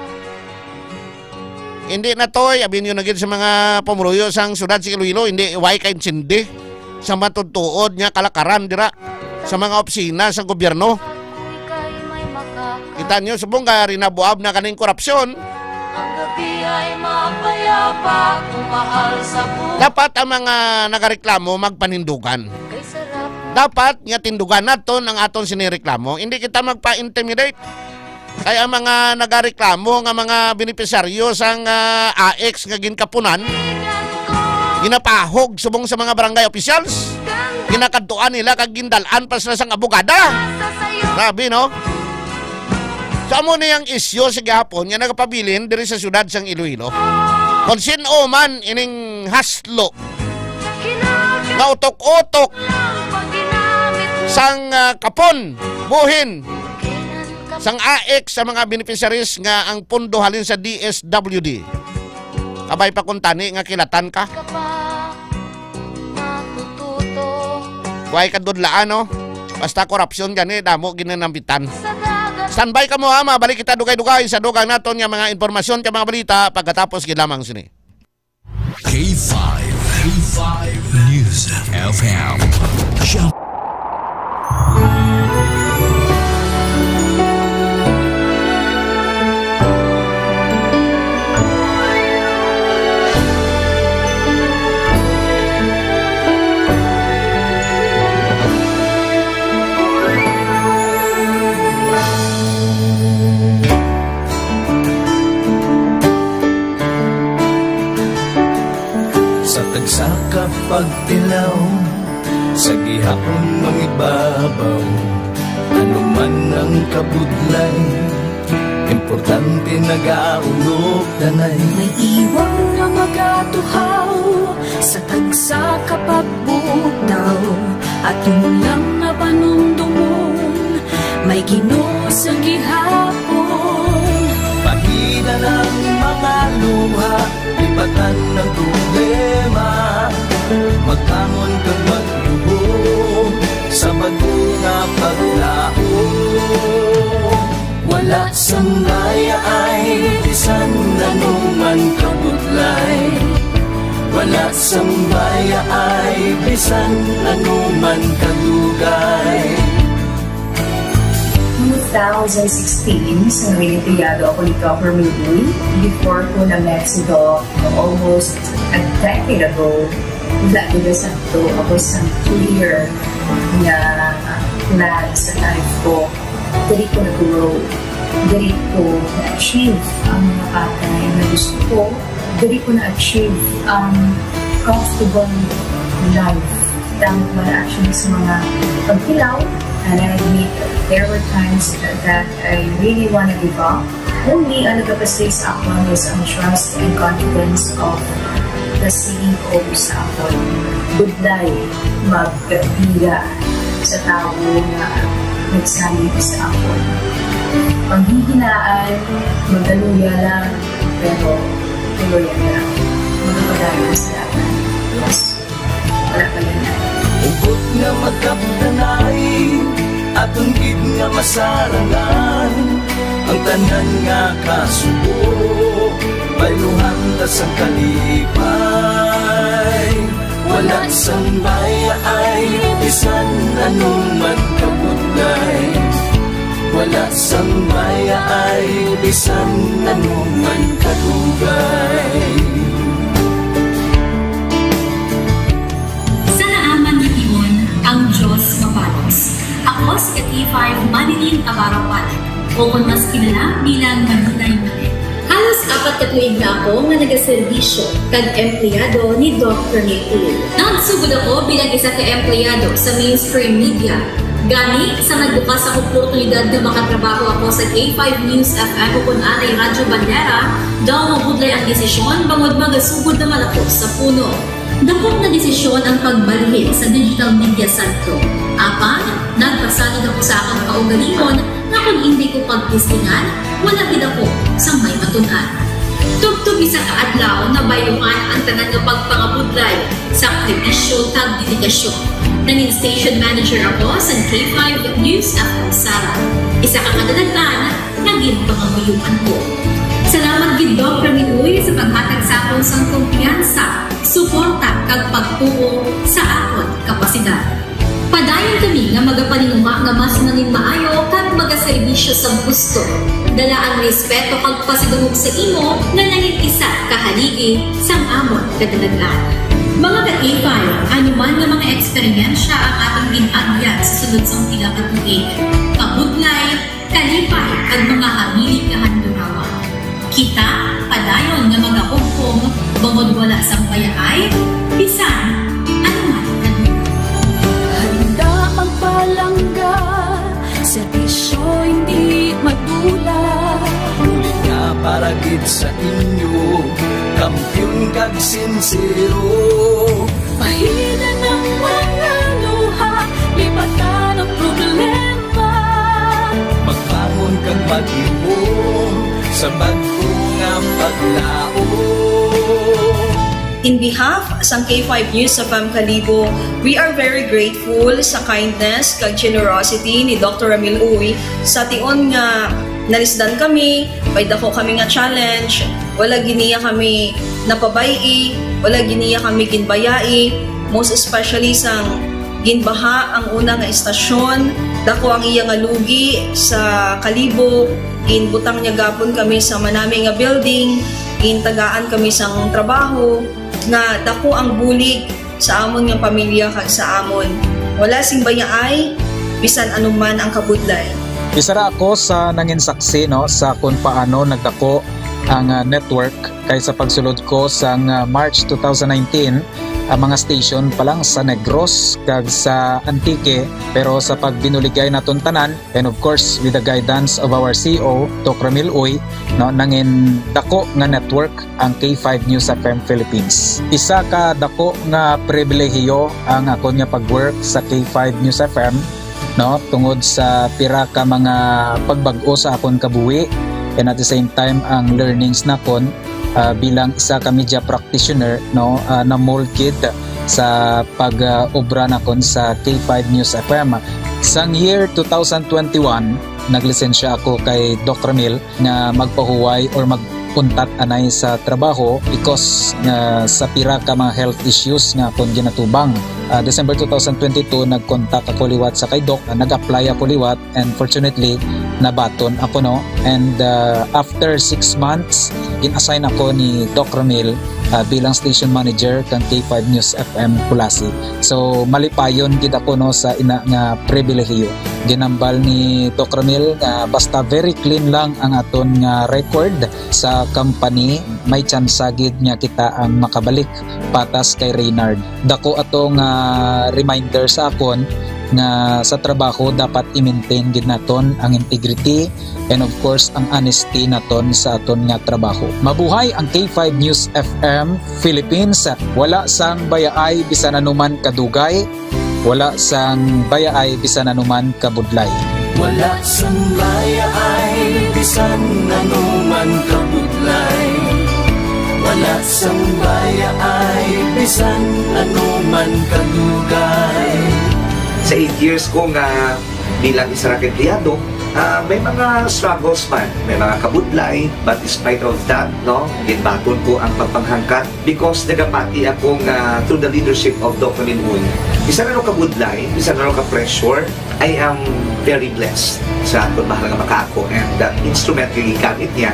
Hindi na to, abin nyo naging sa mga pumuruyo sang syudad sa Iloilo, hindi iway kain sindi sa matutuod niya kalakaran dira sa mga opisina sa gobyerno. Kita nyo, subong ka rinabuab na kaning korupsyon. Dapat ang mga nagareklamo magpanindugan. Dapat nga tindugan naton ang aton sinireklamo. Hindi kita magpa-intimidate. Kaya mga nagareklamo nga mga benepisaryo sang AX nga ginkapunan, ginapahog subong sa mga barangay officials, ginakadtuan nila kag gindalan pa sila sang abogada. Grabe, no? So amo niyang isyu sa gihapon nga nagapabilin diri sa syudad sang Iloilo. Kung sino man ining haslo na utok-utok sang kapon, buhin sang AX sa mga beneficiaries nga ang pundo halin sa DSWD. Kabay pa kung tani nga kilatan ka. Huwag ka dudlaan, no? Basta korupsyon gani, damo ginanambitan. Standby ka mo ha, mabalik kita dugay-dugay sa dugang naton nga mga informasyon ka mga balita pagkatapos gilamang sini. K5 News FM. Sa kapagtilaw, sa gihapon mangibabaw, ano man ang kabudlay, importante nagaulog tanay. May iwang nga magatuhaw, sa tagsa kapagbuot at yun lang na panumdumon, may Ginoo sa gihapon. Pagida ng mga luha, lipatan ng problema, magkamon kang magluhong sa bagunga paglaong. Wala sang daya ay bisan anuman kabudlay, wala sang daya ay bisan anuman kadugay. 2016, sa Olimpiado ako ni Dr. Mili. Before ko na Mexico, almost a decade ago, wala ko sa ito. Ako sa 2-year na plan sa life ko. Dali ko na-grow. Dali ko na-achieve ang mga patay na gusto ko. Dali ko na-achieve ang comfortable life. Dahil ko na-achieve sa mga pagkilaw. And I admit there were times that I really want to give up. Only ang nagkapasay sa ako is ang trust and confidence of the CEO sa ako. Budlay, magkatiga sa tao na nagsalit sa ako. Paghihinaan, magaluya lang, pero tuloyan na lang. Magkapadayon sa laban. Yes, wala pa yan na. Ugot nga magkapdanay, atong gid nga masarangan, ang tanan nga kasubo, bayluhan ta sa kalipay. Wala sang baya ay bisan anuman kabudlay, wala sang baya ay bisan anuman kadugay. Ang Diyos mapalos. Ako si K5 Manilin Abarapan o kung mas kilala bilang Manunay Manil. Halos 4 na tuig na ako nga nagaserbisyo kag empleyado ni Dr. Nick. Nagsugod ako bilang isa ka empleyado sa mainstream media. Gani sa nagbukas ang oportunidad na makatrabaho ako sa K5 News FM o kung anay Radyo Bandera, daw mabudlay ang desisyon bangod magasugod naman ako sa puno. Dakong na desisyon ang pagbalhin sa digital media santo. Apan, nagpasalig ako sa akong kaugalingon na kung hindi ko pagtistingan, wala gid ako sa may matunan. Tugtog isa ka adlaw na bayuhan ang tanan nga pagpangabudlay sa sakripisyo kag dedikasyon. Naging station manager ako sa K5 News FM Sara. Isa ka kadagatan, naging pangamayuhan ko. Salamat gid Dr. Minuy sa paghatag sa akong sang kumpiyansa, suporta kag pagtuo sa akon kapasidad. Padayon kami nga magapaninuma nga mas nanging maayo kag magaserbisyo sa gusto. Dala ang respeto kag pasidungog sa imo nga nanging isa kahaligi sang amon kadalagan. Mga ka-K5, anuman nga mga eksperyensya ang atong ginagyan sa sunod sang pila ka tuig. Kabudlay, kalipay kag mga hamili kahandurawa. Kita, padayon nga magahugpong, bangod wala sang payaay, bisan, anuman kanina. Handa magpalangga, serbisyo hindi madula. Ulit nga para gid sa inyo, kampiyon kag sincero. Pahina ng mga luha, lipatan ang problema. Magbangon kag mag-ibong sa bagong paglao. In behalf sa K5 News FM Kalibo, we are very grateful sa kindness kag generosity ni Dr. Ramil Uy sa tion nga nalisdan kami, payda ko kami nga challenge, wala giniya kami napabayi, wala giniya kami ginbayai, most especially sang ginbaha ang una nga istasyon, dako ang iya nga lugi sa Kalibo, ginbutang niya gapon kami sa manami nga building, gintagaan kami sang trabaho, nga dako ang bulig sa amon nga pamilya kag sa amon. Wala sing bayaay, bisan anuman ang kabudlay. Isa ra ako sa nangin saksi no sa kung paano nagdako ang network kay sa pagsulod ko sa March 2019 ang mga station pa lang sa Negros kag sa Antique, pero sa pagbinuligay naton tanan and of course with the guidance of our CEO Dr. Ramil Uy, no, nangin dako nga network ang K5 News FM Philippines. Isa ka dako nga pribilehiyo ang ako nga pagwork sa K5 News FM, no, tungod sa pira ka mga pagbag-o sa akon kabuhi and at the same time ang learnings nakon bilang isa ka media practitioner, no, na molded sa pag-obra nakon sa K5 News FM. Sang year 2021 naglisensya ako kay Dr. Ramil nga magpahuway or magpuntat anay sa trabaho because sa pira ka mga health issues nga akong ginatubang. December 2022 nagkontak ako liwat sa kay Doc, nag-apply ako liwat and fortunately nabaton ako, no, and after 6 months in-assign ako ni Doc Ramil bilang station manager kang K5 News FM Kulasi. So malipayon gid ako, no, sa ina nga pribilehiyo. Ginambal ni Doc Ramil nga basta very clean lang ang aton nga record sa company, may chance gid nga kita ang makabalik patas kay Reynard. Dako atong reminder sa akon nga sa trabaho dapat i-maintain gid naton ang integrity and of course ang honesty naton sa aton nga trabaho. Mabuhay ang K5 News FM Philippines. Wala sang bayaay bisan anuman kadugay, wala sang bayaay bisan anuman kabudlay. Wala sang bayaay bisan anuman kabudlay. Wala sang bayaay bisan anuman kadugay. Sa 8 years ko nga bilang isa ra empleyado, may mga struggles man, may mga kabudlay, but despite of that, no, ginbaton ko ang pagpanghangkat because nagapati ako nga through the leadership of Dr. Minwoy. Isa na kabudlay, isa na ka-pressure, I am very blessed sa aton mahal nga makaako, and the instrument nga gigamit niya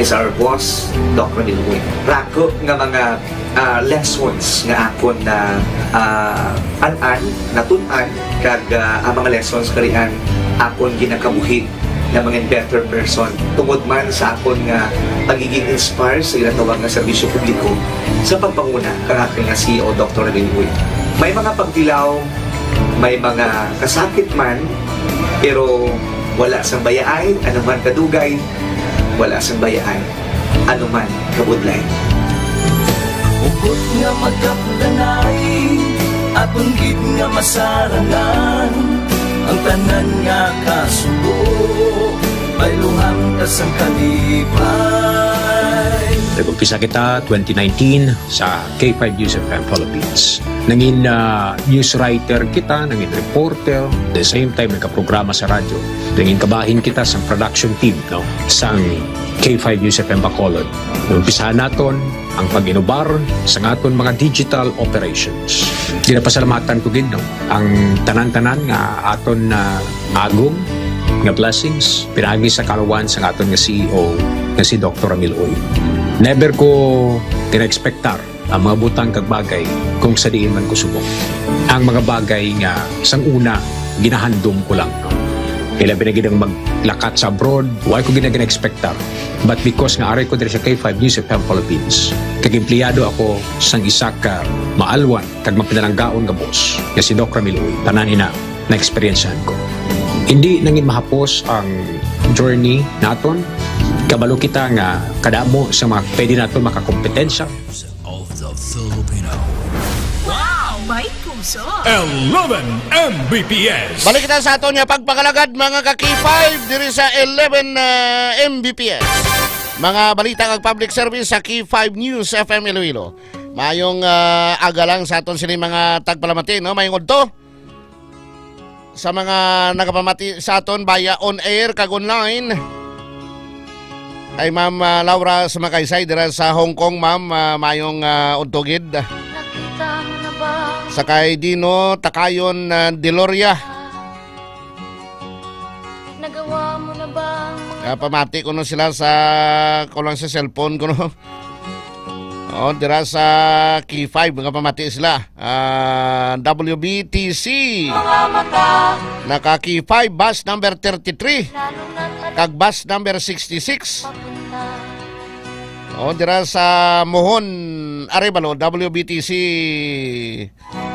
is our boss, Dr. Minwoy. Rako nga mga lessons nga akon na an-an, natunan, kag ang mga lessons karian akon ginakabuhi na mga better person tungod man sa akon nga pagiging inspired sa ilang tawag nga serbisyo publiko sa pagpanguna kang aking nga CEO Dr. Ramil. May mga pagdilaw, may mga kasakit man, pero wala sang bayaay, anuman kadugay, wala sang bayaay, anuman kabudlay. Ugot nga magkapdanay, aton gid nga masarangan, ang tanan nga kasubo, bayluhan ka sang kalipay. Nag-umpisa kita 2019 sa K5 News FM Philippines. Nangin news writer kita, nangin reporter, the same time nagka-programa sa radyo. Nangin kabahin kita sa production team, no, sang K5 News FM Bacolod. Nag-umpisa naton ang pag-inubar sa aton mga digital operations. Ginapasalamatan ko gid, no, ang tanan-tanan nga aton na agong nga blessings pinagi sa kalawan sa aton nga CEO nga si Dr. Ramil Uy. Never ko tina-expectar ang mga butang kag bagay kung sa diin man ko subok. Ang mga bagay nga sang una ginahandom ko lang, no. Kailan binagidang maglakat sa abroad, why ko gina-expectar. But because nga aray ko diri sa K5 News FM Philippines, kag empleyado ako sang isa ka maalwan kag mapinalanggaon nga boss nga si Dr. Ramil Uy, tanan ina na experiencehan ko. Hindi nangin mahapos ang journey naton. Kabalo kita nga kadamo sa mga pwede naton makakompetensya. Of the Filipino. Wow! May puso! 11 Mbps. Balik kita sa aton nga pagpakalagad mga ka-K5 diri sa 11 Mbps. Mga balita kag public service sa K5 News FM Iloilo. Mayong aga lang sa aton sila mga tagpalamati, no? Mayong udto sa mga nakapamati sa aton via on air kag online. Ay Ma'am Laura Sumakaysay dira sa Hong Kong, Ma'am, mayong untugid. Sakay Dino Takayon Deloria. Nagawa mo na ba? Pamati ko no sila sa kulang sa cellphone ko no. O, dira sa K5 mga pamati sila. WBTC. Naka K5 bus number 33. Kag bus number 66. O, dira sa Mohon, Arevalo, WBTC,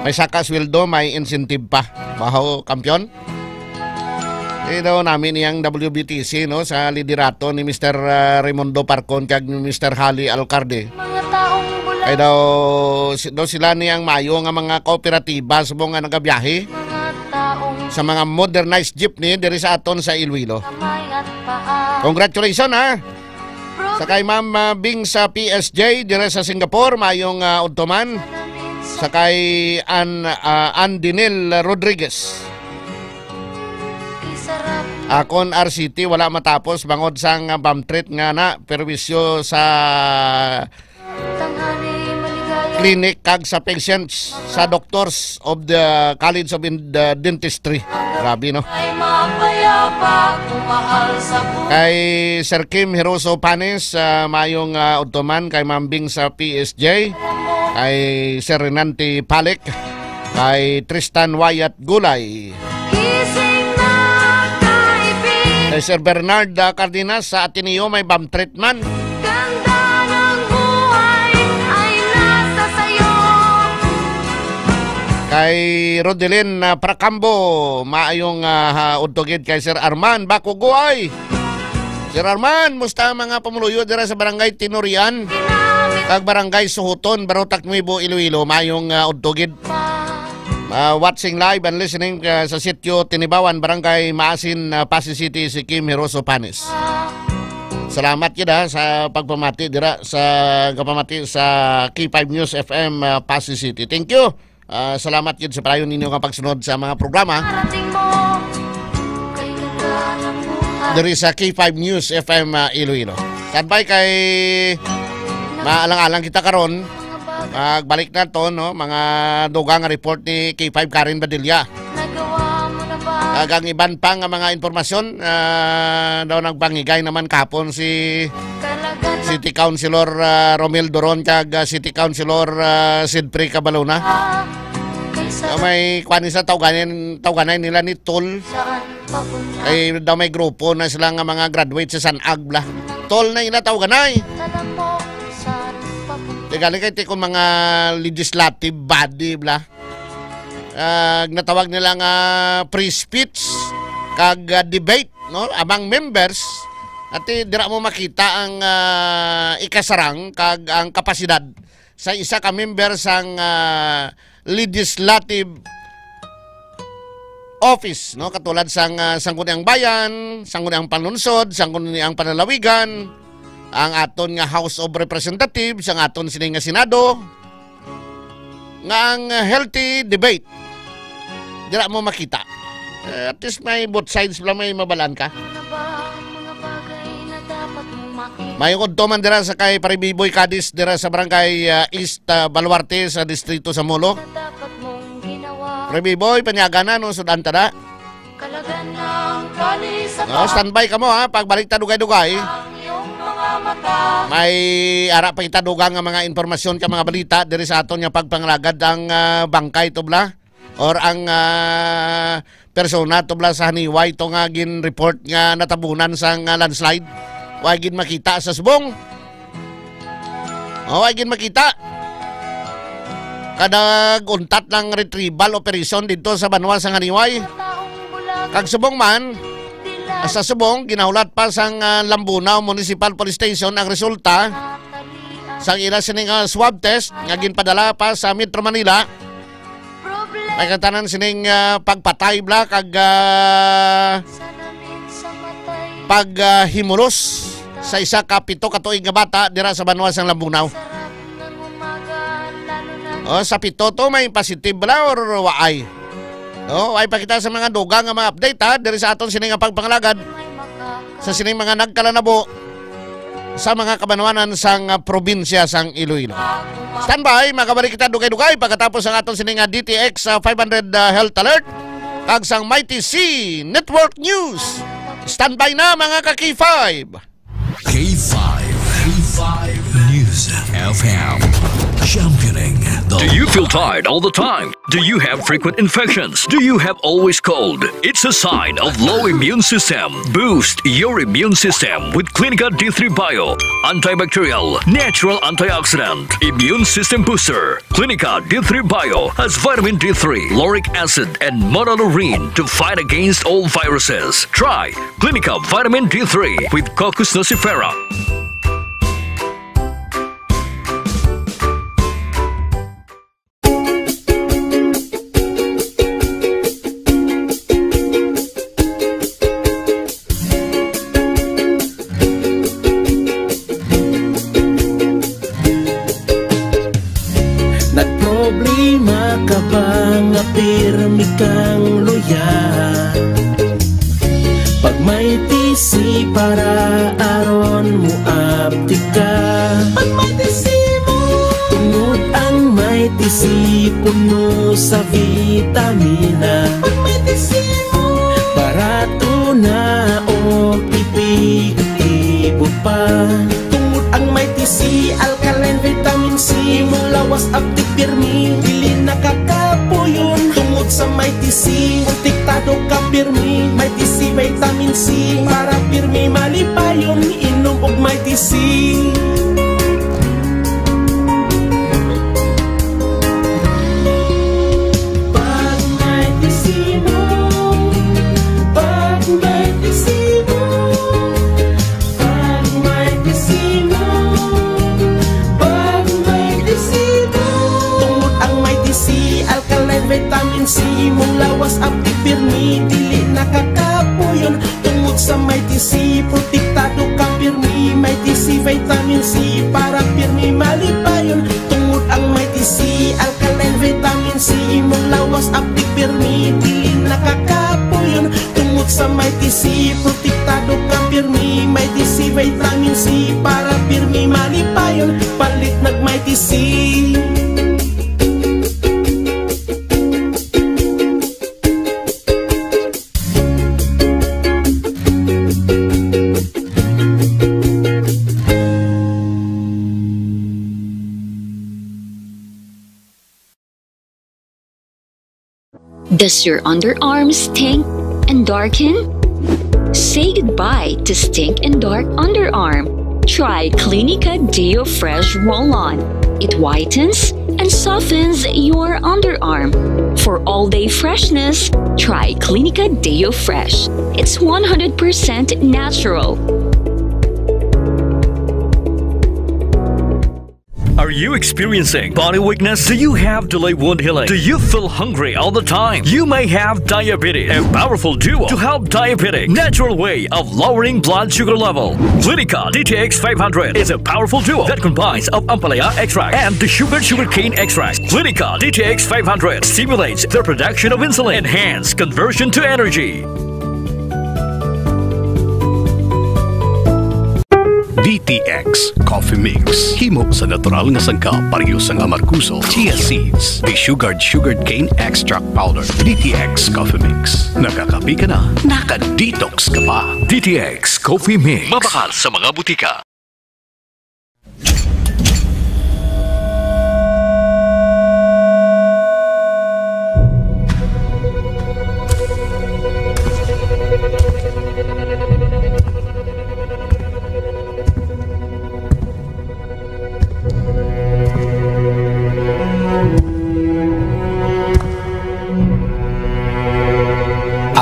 may saka sweldo, may incentive pa. Baho, kampiyon. Daw namin iyang WBTC, no, sa liderato ni Mr. Raimundo Parcon kag ni Mr. Hali Alcarde. Ay daw sila niyang mayo nga mga kooperatiba sa mga nagabiyahe sa mga modernized jeepney diri sa aton sa Iloilo. Congratulations, ha! Sa kay Ma'am Bing sa PSJ dire sa Singapore, mayong udtoman. Sa kay Andinel Rodriguez. Akon RCT wala matapos bangod sang bamtreat nga na perwisyo sa clinic kag sa patients sa doctors of the College of Dentistry. Grabe, no? Kay Sir Kim Hiroso Panes, mayong udtoman kay Mambing sa PSJ, kay Sir Renante Palek, kay Tristan Wyatt Gulay, kay Sir Bernard Cardenas sa Ateneo, may bam treatment. Kay Rodelin Pracambo, maayong udtogid kay Sir Arman Bakuguay. Sir Arman, musta mga pamuluyo dira sa barangay Tinurian kag barangay Suhuton, Barotac Nuevo, Iloilo, maayong udtogid. Watching live and listening sa sitio Tinibawan, barangay Maasin, Pasig City, si Kim Hiroso Panes. Salamat yun sa pagpamati dira sa kapamati sa K5 News FM Pasig City. Thank you. Salamat yun sa parayon ninyo nga pagsunod sa mga programa dari sa K5 News FM Iloilo. Standby kay maalang-alang kita karon. Magbalik na to, no, mga dugang report ni K5 Karen Badilla. Ang iban pa nga mga informasyon daw nagpangigay naman kapon si City Councilor Romel Doron kag City Councilor Sidpre Cabalona. May kwani sa tawganan nila ni Tol. Ay daw may grupo na sila nga mga graduate sa San Agla. Tol na ina tawganay. Galing kay tikong mga legislative body bla. Natawag nila nga pre-speech kag debate, no, among members. At dira mo makita ang ikasarang kag ang kapasidad sa isa ka member sang legislative office, no, katulad sang Sangguniang Bayan, Sangguniang Panunsod, Sangguniang Panalawigan, ang aton nga House of Representatives, ang aton sining nga Senado, nga ang healthy debate dira mo makita. At least may both sides lang, may mabalan ka. May udtoman dira sa kay Paribiboy Cadiz dira sa barangay East Baluarte sa distrito sa Molo. Paribiboy, panyaga na no, sudan tada. No, standby ka mo ha, pagbalik ta dugay-dugay. May ara pa kita dugang nga mga informasyon ka mga balita diri sa aton nga pagpangalagad ang bangkay tubla or ang persona tubla sa Haniway to nga gin report nga natabunan sang landslide. Way gin makita sa subong. Way gin makita. Kadag untat ng retrieval operation dito sa Banwa sang Haniway. Kag subong man, sa subong ginahulat pa sang Lambunaw Municipal Police Station ang resulta sang ila sining swab test nga ginpadala pa sa Metro Manila. May katanan sining pagpatay bla kag paghimulos sa isa ka 7 ka tuig nga bata dira sa Banwa sang Lambunaw. Sa 7 to may positive bla or waay? Ay pakita sa mga dugang nga mga update ha diri sa aton sining nga pagpangalagad sa sining mga nagkalanabo sa mga kabanwanan sang probinsya sang Iloilo. Standby, makabalik kita dugay-dugay pagkatapos ang aton sining DTX 500 Health Alert kag sang Mighty C Network News. Standby na mga ka K5. K5 News. News FM. Championing the... Do you feel tired all the time? Do you have frequent infections? Do you have always cold? It's a sign of low immune system. Boost your immune system with Clinica D3 Bio. Antibacterial, natural antioxidant, immune system booster. Clinica D3 Bio has vitamin D3, lauric acid, and monolurine to fight against all viruses. Try Clinica Vitamin D3 with Coccus nocifera. Nagproblema ka ba nga pirmi kang luya? Pag may tisi para aron mo aptika. Pag may tisi mo, tungod ang may tisi puno sa vitamina. Pag may tisi mo, barato na o epektibo pa. Tungod ang may tisi, alkaline vitamin C, mulawas aptik pirmi, dili nakakapuyon. Tungod sa may tisi, protektado ka pirmi. May tisi vitamin C, para pirmi malipayon. Inom og may tisi. Pag may tisi mo, pag may tisi mo, pag may tisi mo, pag may tisi mo. Tungod ang may tisi, alkaline vitamin C, mulawas aptik pirmi, dili nakakapuyon. Tungod sa may tisi, protektado ka pirmi. May tisi vitamin C, para pirmi malipayon. Tungod ang may tisi, alkaline vitamin C, mulawas aptik pirmi, dili nakakapuyon. Tungod sa may tisi, protektado ka pirmi. May tisi vitamin C, para pirmi malipayon. Palit nag may tisi. Does your underarm stink and darken? Say goodbye to stink and dark underarm. Try Clinica Deo Fresh Roll-On. It whitens and softens your underarm. For all-day freshness, try Clinica Deo Fresh. It's 100% natural. Are you experiencing body weakness? Do you have delayed wound healing? Do you feel hungry all the time? You may have diabetes. A powerful duo to help diabetic. Natural way of lowering blood sugar level. Clinica DTX 500 is a powerful duo that combines of ampalaya extract and the sugarcane extract. Clinica DTX 500 stimulates the production of insulin, enhance conversion to energy. DTX Coffee Mix. Himo sa natural nga sangka parehas ang amarkuso, chia seeds, sugared cane extract powder. DTX Coffee Mix. Nakakapi ka na, naka-detox ka pa. DTX Coffee Mix. Mabakal sa mga butika.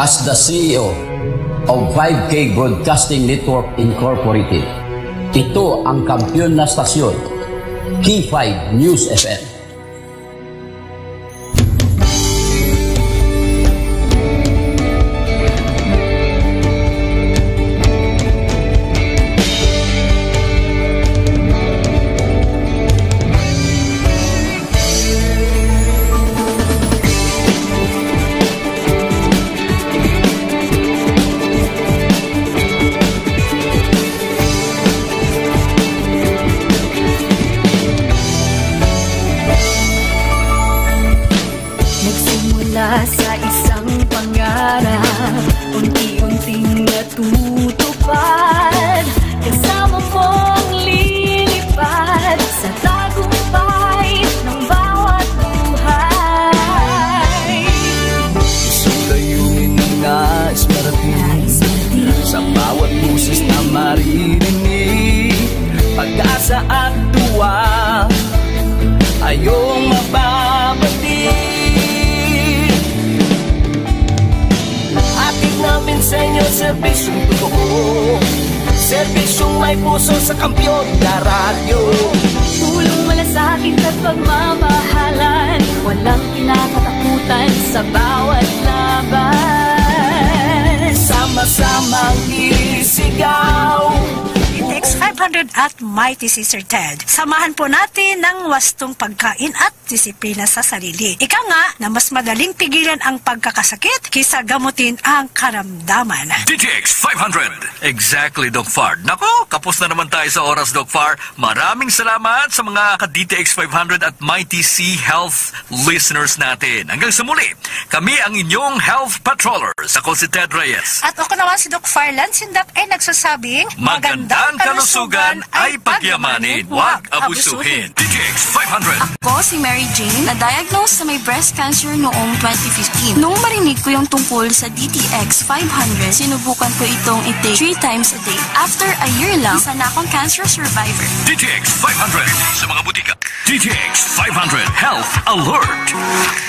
As the CEO of 5K Broadcasting Network Incorporated, ito ang kampiyon na stasyon, K5 News FM. Sa isang pangarap, unti-unting natutupad. Kasama mong lilipad Serbisyong may puso sa Kampiyon na radyo. Tulong malasakit at pagmamahalan, walang kinakatakutan sa bawat laban. Sama-samang isigaw. DTX 500 at Mighty Sister Ted. Samahan po natin ng wastong pagkain at disiplina sa sarili. Ika nga na mas madaling pigilan ang pagkakasakit kaysa gamutin ang karamdaman. DTX 500. Exactly, Doc Far. Nako, kapos na naman tayo sa oras, Doc Far. Maraming salamat sa mga ka-DTX 500 at Mighty C Health listeners natin. Hanggang sa muli, kami ang inyong health patrollers. Ako si Ted Reyes. At ako naman si Doc Farlan Sindak ay nagsasabing magandang kalusugan ay pagyamanin, huwag abusuhin. DTX 500. Ako si Mary Jane, na-diagnose na may breast cancer noong 2015. Noong marinig ko yung tungkol sa DTX 500, sinubukan ko itong i-take 3 times a day. After a year lang, isa na akong cancer survivor. DTX 500 sa mga butika. DTX 500 Health Alert.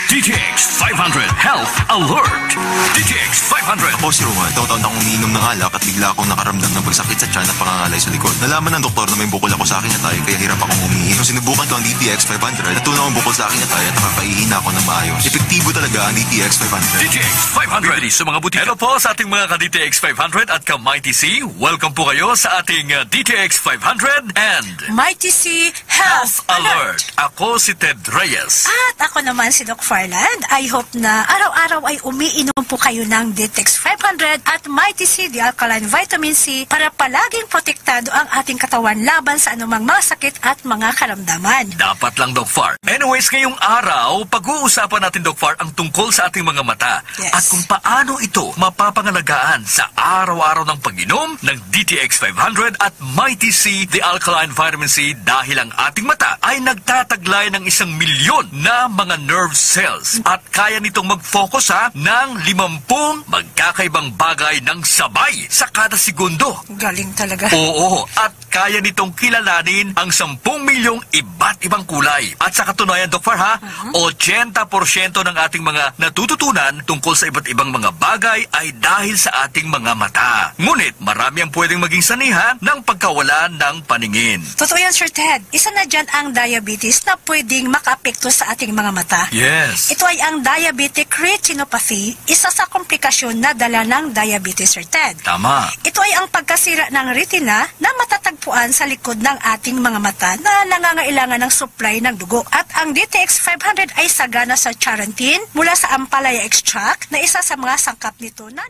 DTX 500 Health Alert. DTX 500. Ako si Roman. Taon-taon akong umiinom ng alak at bigla akong nakaramdam ng pagsakit sa tiyan at pangangalay sa likod. Nalaman ng doktor na may bukol ako sa aking atay kaya hirap akong umihi. Nung sinubukan ko ang DTX 500, natunaw ang bukol sa aking atay at nakakaihina ako ng maayos. Epektibo talaga ang DTX 500. DTX 500 sa mga butika. Hello po sa ating mga ka-DTX 500 at ka-Mighty C. Welcome po kayo sa ating DTX 500 and Mighty C Health Alert. Ako si Ted Reyes. At ako naman si Doc Farland. I hope na araw-araw ay umiinom po kayo ng DTX 500 at Mighty C, the Alkaline Vitamin C, para palaging protektado ang ating katawan laban sa anumang mga sakit at mga karamdaman. Dapat lang, Doc Far. Anyways, ngayong araw, pag-uusapan natin, Doc Far, ang tungkol sa ating mga mata. Yes. At kung paano ito mapapangalagaan sa araw-araw ng pag-inom ng DTX 500 at Mighty C, the Alkaline Vitamin C, dahil ang ating mata ay nagtataglay ng 1 milyon na mga nerve cells at kaya nitong mag-focus ng 50 magkakaibang bagay ng sabay sa kada segundo. Galing talaga. Oo, at kaya nitong kilalanin ang 10 milyong iba't ibang kulay. At sa katunayan, Doc Far, 80% ng ating mga natututunan tungkol sa iba't ibang mga bagay ay dahil sa ating mga mata. Ngunit marami ang pwedeng maging sanihan ng pagkawala ng paningin. Totoo yan, Sir Ted. Isa na dyan ang diabetes na pwedeng makaapekto sa ating mga mata. Yes. Ito ay ang diabetic retinopathy, isa sa komplikasyon na dala ng diabetes, Sir Ted. Tama. Ito ay ang pagkasira ng retina na matatagpuan sa likod ng ating mga mata na nangangailangan ng supply ng dugo. At ang DTX 500 ay sagana sa charantin mula sa ampalaya extract na isa sa mga sangkap nito na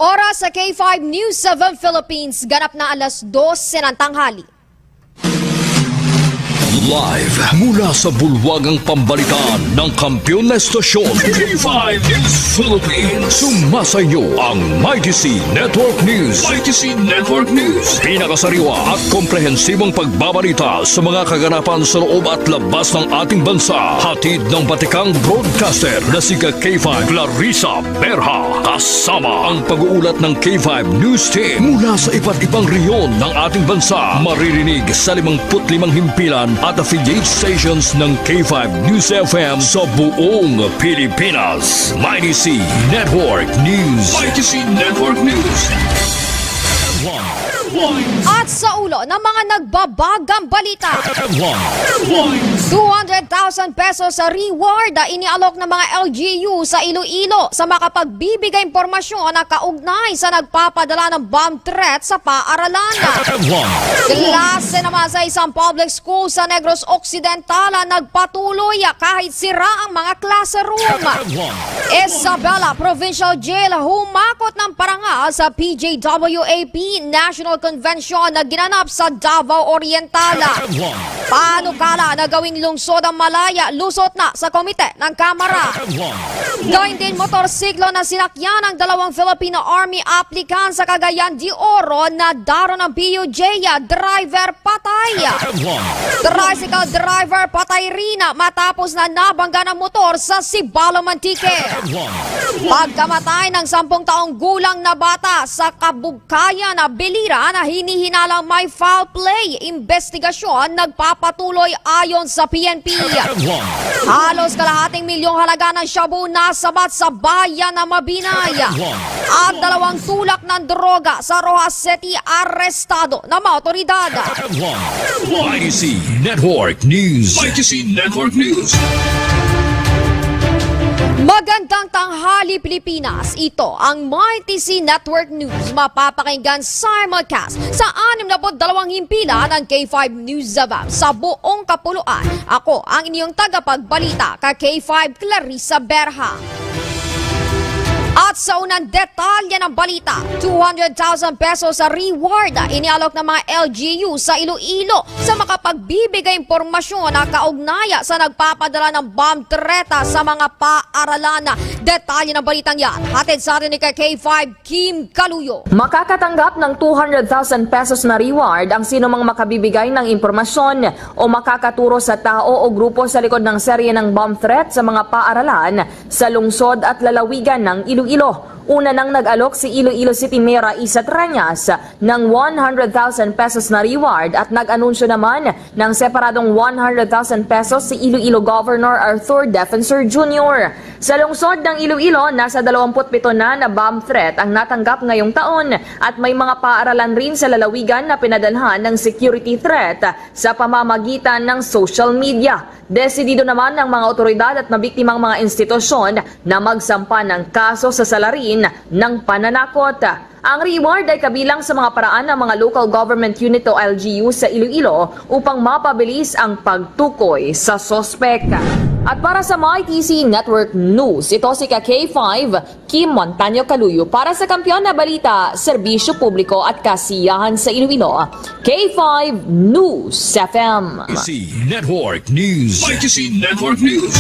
Oras sa K5 News 7 Philippines, ganap na 2:00 ng tanghali. Live mula sa bulwagang pambalitaan ng kampiyon na estasyon K5 News Philippines. Sumasayo ang Mighty C Network News. Mighty C Network News. Pinakasariwa at komprehensibong pagbabalita sa mga kaganapan sa loob at labas ng ating bansa. Hatid ng batikang broadcaster na si K5 Clarissa Berha. Kasama ang pag-uulat ng K5 News Team mula sa iba't ibang reyon ng ating bansa. Maririnig sa 55 himpilan at affiliate stations ng K5 News FM sa buong Pilipinas. Mighty C Network News. Mighty C Network News. At sa ulo ng mga nagbabagang balita, 200,000 pesos sa reward na inialok ng mga LGU sa Iloilo sa makapagbibigay impormasyon na kaugnay sa nagpapadala ng bomb threat sa paaralan. Klase naman sa isang public school sa Negros Occidental nagpatuloy kahit sira ang mga classroom. Isabela Provincial Jail humakot ng parangal sa PJWAP National Convention na ginanap sa Davao Oriental. Panukala na gawing lungsod ang Malaya, lusot na sa komite ng Kamara. Gawin din motorsiklo na sinakyan ng 2 Filipino Army applicant sa Cagayan de Oro na daro ng PUJ, driver patay. Tricycle driver patay rin matapos na nabangga ng motor sa Sibalo, Mantique. Pagkamatay ng 10 taong gulang na bata sa Kabugkayan na Bilira na hinihinalang may foul play, investigasyon nagpapatuloy ayon sa PNP. Halos kalahating milyong halaga ng shabu nasabat sa bayan na Mabinay. At 2 tulak ng droga sa Rojas City arestado ng mga otoridad. YTC Network News. YTC Network News. Magandang tanghali Pilipinas. Ito ang MyTC Network News. Mapapakinggan simulcast sa 62 himpilan ng K5 News FM sa buong kapuluan. Ako ang inyong tagapagbalita ka K5 Clarissa Berha. At sa unang detalye ng balita, 200,000 pesos sa reward inialok ng mga LGU sa Iloilo sa makapagbibigay impormasyon na kaugnaya sa nagpapadala ng bomb threat sa mga paaralan. Detalye ng balitang yan, hatid sa atin ni K5 Kim Kaluyo. Makakatanggap ng 200,000 pesos na reward ang sino mang makabibigay ng impormasyon o makakaturo sa tao o grupo sa likod ng serye ng bomb threat sa mga paaralan sa lungsod at lalawigan ng Iloilo. Una nang nag-alok si Iloilo City Mayor Isa Trañas ng 100,000 pesos na reward at nag-anunsyo naman ng separadong 100,000 pesos si Iloilo Governor Arthur Defensor Jr. Sa lungsod ng Iloilo, nasa 27 na bomb threat ang natanggap ngayong taon at may mga paaralan rin sa lalawigan na pinadalhan ng security threat sa pamamagitan ng social media. Desidido naman ng mga otoridad at nabiktimang mga institusyon na magsampa ng kaso sa salarin ng pananakot. Ang reward ay kabilang sa mga paraan ng mga local government unit o LGU sa Iloilo upang mapabilis ang pagtukoy sa sospek. At para sa MyTC Network News, ito si K5 Kim Montaño Kaluyo para sa Kampiyon na Balita, Serbisyo Publiko at Kasiyahan sa Iloilo, K5 News FM. YTC Network News. YTC Network News.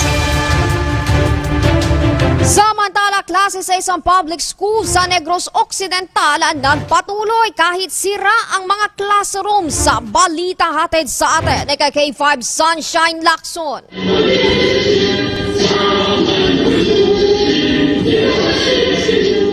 Samantala, klase sa isang public school sa Negros Occidental nagpatuloy kahit sira ang mga classroom sa balita hatid sa atin ni K5 Sunshine Lacson.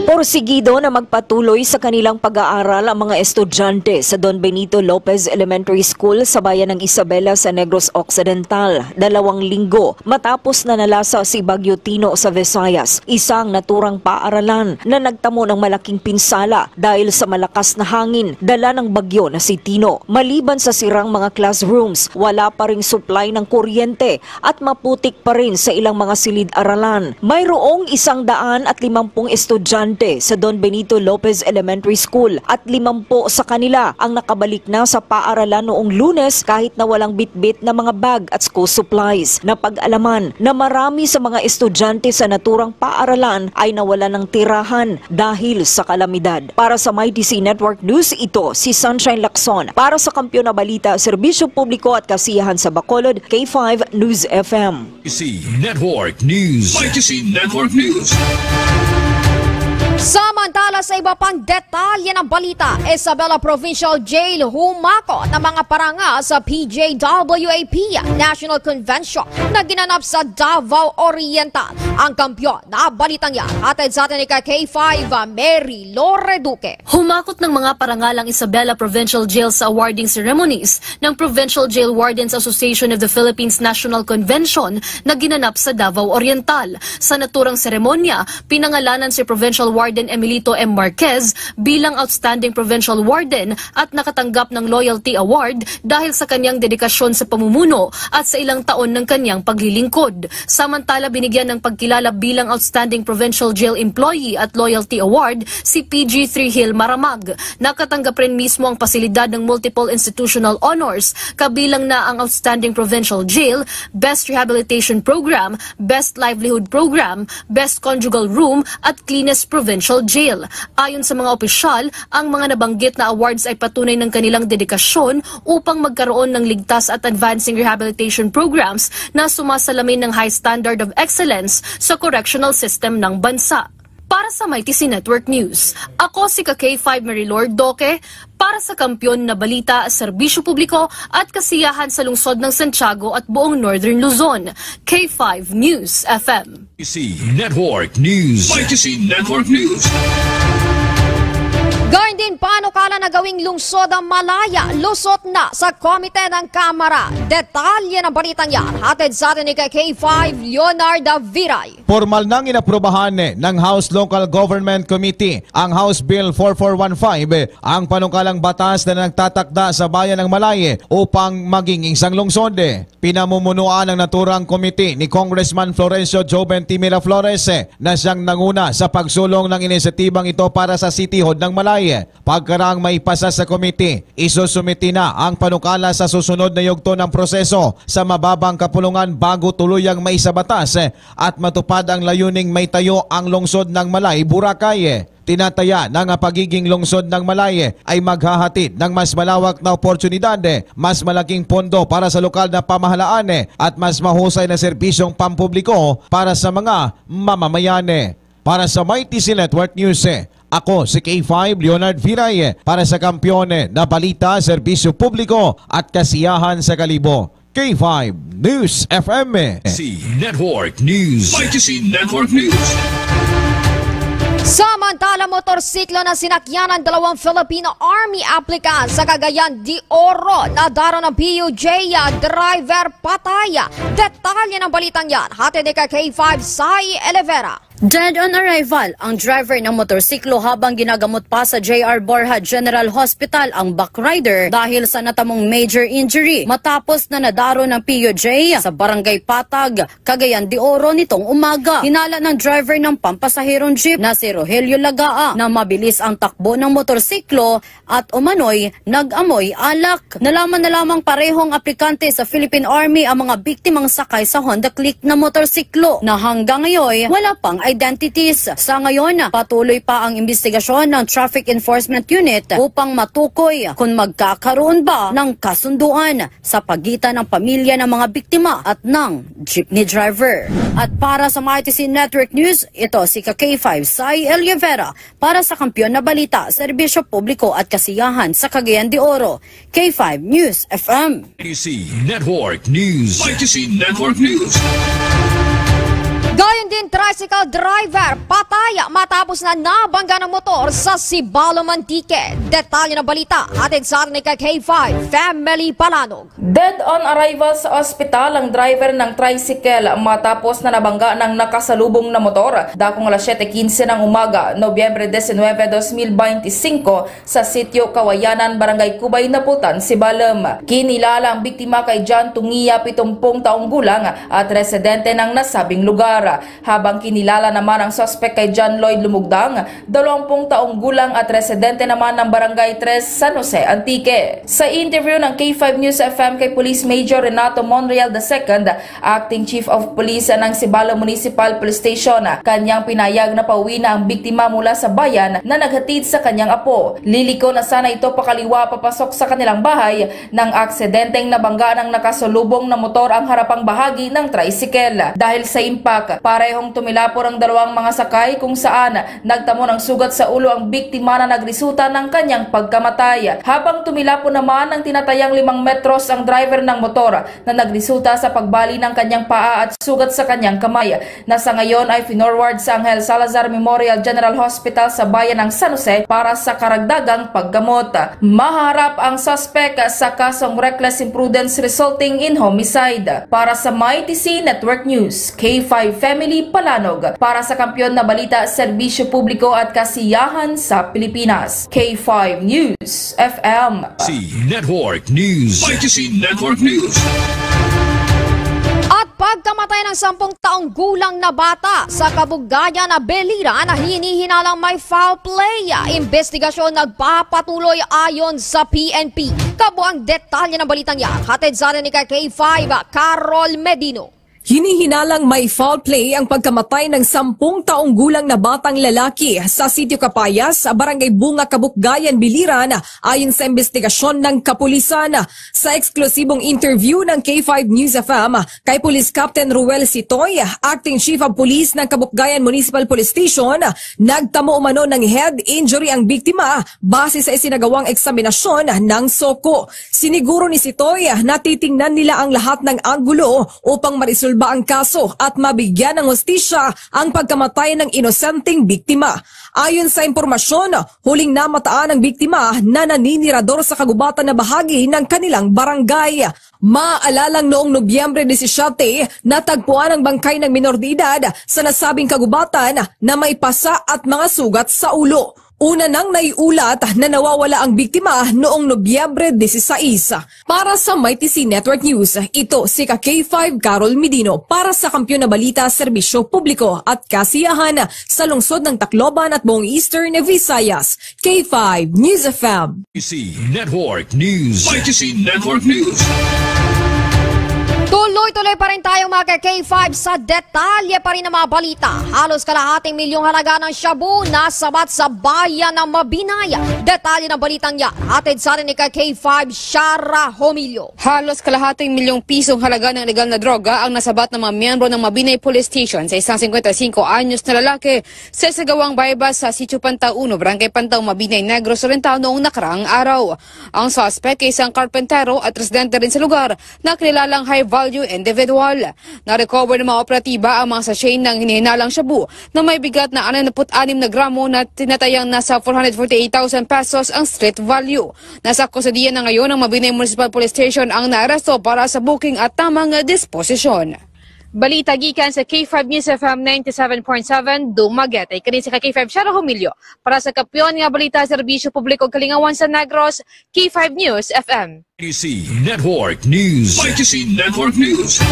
Porsigido na magpatuloy sa kanilang pag-aaral ang mga estudyante sa Don Benito Lopez Elementary School sa bayan ng Isabela sa Negros Occidental. 2 linggo matapos na nalasa si Bagyo Tino sa Visayas, isang naturang paaralan na nagtamo ng malaking pinsala dahil sa malakas na hangin dala ng bagyo na si Tino. Maliban sa sirang mga classrooms, wala pa ring supply ng kuryente at maputik pa rin sa ilang mga silid-aralan. Mayroong 150 estudyante sa Don Benito Lopez Elementary School at 50 sa kanila ang nakabalik na sa paaralan noong Lunes kahit na walang bitbit na mga bag at school supplies. Napag-alaman na marami sa mga estudyante sa naturang paaralan ay nawalan ng tirahan dahil sa kalamidad. Para sa MyTC Network News, ito si Sunshine Lacson. Para sa Kampiyon na Balita, Serbisyo Publiko at Kasiyahan sa Bacolod, K5 News FM. YTC Network News. YTC Network News. Samantala sa iba pang detalye ng balita, Isabela Provincial Jail humako ng mga parangal sa PJWAP National Convention na ginanap sa Davao Oriental. Ang kampiyon na balitang yan, atid sa atin ni K5 Mary Lore Duque. Humakot ng mga parangal ang Isabela Provincial Jail sa awarding ceremonies ng Provincial Jail Wardens Association of the Philippines National Convention na ginanap sa Davao Oriental. Sa naturang seremonya, pinangalanan si Provincial Warden Emilito M. Marquez bilang Outstanding Provincial Warden at nakatanggap ng Loyalty Award dahil sa kanyang dedikasyon sa pamumuno at sa ilang taon ng kanyang paglilingkod. Samantala, binigyan ng pagkilala bilang Outstanding Provincial Jail Employee at Loyalty Award si PG 3 Hill Maramag. Nakatanggap rin mismo ang pasilidad ng Multiple Institutional Honors, kabilang na ang Outstanding Provincial Jail, Best Rehabilitation Program, Best Livelihood Program, Best Conjugal Room at Cleanest Provincial Jail. Ayon sa mga opisyal, ang mga nabanggit na awards ay patunay ng kanilang dedikasyon upang magkaroon ng ligtas at advancing rehabilitation programs na sumasalamin ng high standard of excellence sa correctional system ng bansa. Para sa MyTC Network News, ako si K5 Marilord Duque para sa kampyon na balita, serbisyo publiko at kasiyahan sa lungsod ng Santiago at buong Northern Luzon. K5 News FM. YTC Network News. YTC Network News. Gayun din panukala na gawing lungsod ang Malaya, lusot na sa komite ng Kamara. Detalye ng balitang yan, hatid sa atin ni K5 Leonardo Viray. Formal nang inaprubahan ng House Local Government Committee ang House Bill 4415, ang panukalang batas na nagtatakda sa bayan ng Malaya upang maging isang lungsod. Pinamumunuan ng naturang komite ni Congressman Florencio Joven Timira Flores na siyang nanguna sa pagsulong ng inisyatibang ito para sa City Hall ng Malaya. Pagkarang may pasa sa komite, isusumiti na ang panukala sa susunod na yugto ng proseso sa mababang kapulungan bago tuluyang maisabatas at matupad ang layuning may tayo ang lungsod ng Malay, Boracay. Tinataya na nga pagiging lungsod ng Malay ay maghahatid ng mas malawak na oportunidad, mas malaking pondo para sa lokal na pamahalaan at mas mahusay na serbisyong pampubliko para sa mga mamamayan. Para sa YTC Network News, ako si K5 Leonard Viray para sa kampyon na balita, serbisyo publiko at kasiyahan sa Kalibo. K5 News FM. YTC Network News. YTC Network News. Samantala, motorsiklo na sinakyan ng dalawang Filipino Army applicants sa Cagayan de Oro na daro ng PUJ, driver pataya. Detalye ng balitang yan, hatid ni K5 Sai Elevera. Dead on arrival ang driver ng motorsiklo habang ginagamot pa sa J.R. Borja General Hospital ang backrider dahil sa natamong major injury matapos na nadaro ng PUJ sa Barangay Patag, Cagayan de Oro nitong umaga. Hinala ng driver ng pampasahirong jeep na si Rogelio Lagaa na mabilis ang takbo ng motorsiklo at umano'y nag-amoy alak. Nalaman na lamang parehong aplikante sa Philippine Army ang mga biktimang sakay sa Honda Click na motorsiklo na hanggang ngayon wala pang identities. Sa ngayon, patuloy pa ang investigasyon ng Traffic Enforcement Unit upang matukoy kung magkakaroon ba ng kasunduan sa pagitan ng pamilya ng mga biktima at ng jeepney driver. At para sa YTC Network News, ito si K5 Sai Elevera para sa kampyon na balita, serbisyo publiko at kasiyahan sa Cagayan de Oro. K5 News FM. YTC Network News. YTC Network News. Gayon din tricycle driver pataya matapos na nabangga ng motor sa Sibalo, Mantique. Detalye ng balita hatid sa atin ni K5 Family Palanog. Dead on arrival sa ospital ang driver ng tricycle matapos na nabangga ng nakasalubong na motor dakong alas 7:15 ng umaga, Nobyembre 19, 2025 sa sitio Kawayanan, Barangay Kubay, Naputan, Sibalom. Kinilala ang biktima kay John Tungia, 70 taong gulang at residente ng nasabing lugar. Habang kinilala naman ang suspect kay John Lloyd Lumugdang, 20 taong gulang at residente naman ng Barangay 3, San Jose, Antique. Sa interview ng K5 News FM kay Police Major Renato Monreal II, Acting Chief of Police ng Sibalo Municipal Police Station, kanyang pinayag na pauwi na ang biktima mula sa bayan na naghatid sa kanyang apo. Liliko na sana ito pakaliwa papasok sa kanilang bahay nang aksidenteng nabangga ng nakasalubong na motor ang harapang bahagi ng tricycle. Dahil sa impact, parehong tumilapor ang dalawang mga sakay kung saan nagtamo ng sugat sa ulo ang biktima na nagresulta ng kanyang pagkamatay. Habang tumilapor naman ng tinatayang 5 metros ang driver ng motor na nagresulta sa pagbali ng kanyang paa at sugat sa kanyang kamay na sa ngayon ay finorward sa Angel Salazar Memorial General Hospital sa bayan ng San Jose para sa karagdagang paggamot. Maharap ang suspect sa kasong reckless imprudence resulting in homicide. Para sa YTC Network News, K5 Family Palanog para sa kampyon na balita, serbisyo publiko at kasiyahan sa Pilipinas. K5 News FM. YTC Network News. YTC Network News. At pagkamatay ng 10 taong gulang na bata sa Kabugayan na Belira na hinihinalang may foul play. Investigasyon nagpapatuloy ayon sa PNP. Kabuang detalye ng balitang yan, hatid sa atin ni K5 Carol Medino. Hinihinalang may foul play ang pagkamatay ng 10 taong gulang na batang lalaki sa Sitio Capayas, Barangay Bunga, Kabukgayan, Biliran ayon sa investigasyon ng kapulisan. Sa eksklusibong interview ng K5 News FM kay Police Captain Ruel Sitoy, Acting Chief of Police ng Kabukgayan Municipal Police Station, nagtamo umano ng head injury ang biktima base sa isinagawang eksaminasyon ng SOCO. Siniguro ni Sitoy na titingnan nila ang lahat ng anggulo upang marisolba ang kaso at mabigyan ng hustisya ang pagkamatay ng inosenteng biktima. Ayon sa impormasyon, huling namataan ang biktima na naninirador sa kagubatan na bahagi ng kanilang barangay. Maalalang noong Nobyembre 17, natagpuan ang bangkay ng minor de edad sa nasabing kagubatan na may pasa at mga sugat sa ulo. Una nang naiulat na nawawala ang biktima noong Nobyembre 16. Para sa Mighty C Network News, ito si K5 Carol Medino para sa Kampiyon na Balita, Serbisyo Publiko at Kasiyahan sa lungsod ng Tacloban at buong Eastern Visayas. K5 News FM. ITC Network News. ITC Network News. Tuloy-tuloy pa rin tayong mga K5 sa detalye pa rin ng mga balita. Halos kalahating milyong halaga ng shabu nasabat sa bayan ng Mabinay. Detalye ng balitang yan, hatid sa atin ni K5 Shara Homilio. Halos kalahating milyong pisong halaga ng legal na droga ang nasabat ng mga miyembro ng Mabinay Police Station sa isang 55 anyos na lalaki sa sagawang baybas sa Sitio Pantao 1, Barangay Pantao, Mabinay, Negros Oriental noong nakaraang araw. Ang suspect ay isang karpentero at residente rin sa lugar na kilalang high-value individual. Na-recover ng mga operatiba ang mga sachet ng hinihinalang shabu na may bigat na 66 na gramo na tinatayang nasa 448,000 pesos ang street value. Nasa kusodiyan na ngayon ng Mabinay Municipal Police Station ang naaresto para sa booking at tamang disposisyon. Balita gikan sa K5 News FM 97.7 Dumaguete. Kini sa K5 Shara Homilio para sa Kampiyon nga Balita, Serbisyo Publiko Kalingawan sa Negros, K5 News FM. ITC Network News. ITC Network News.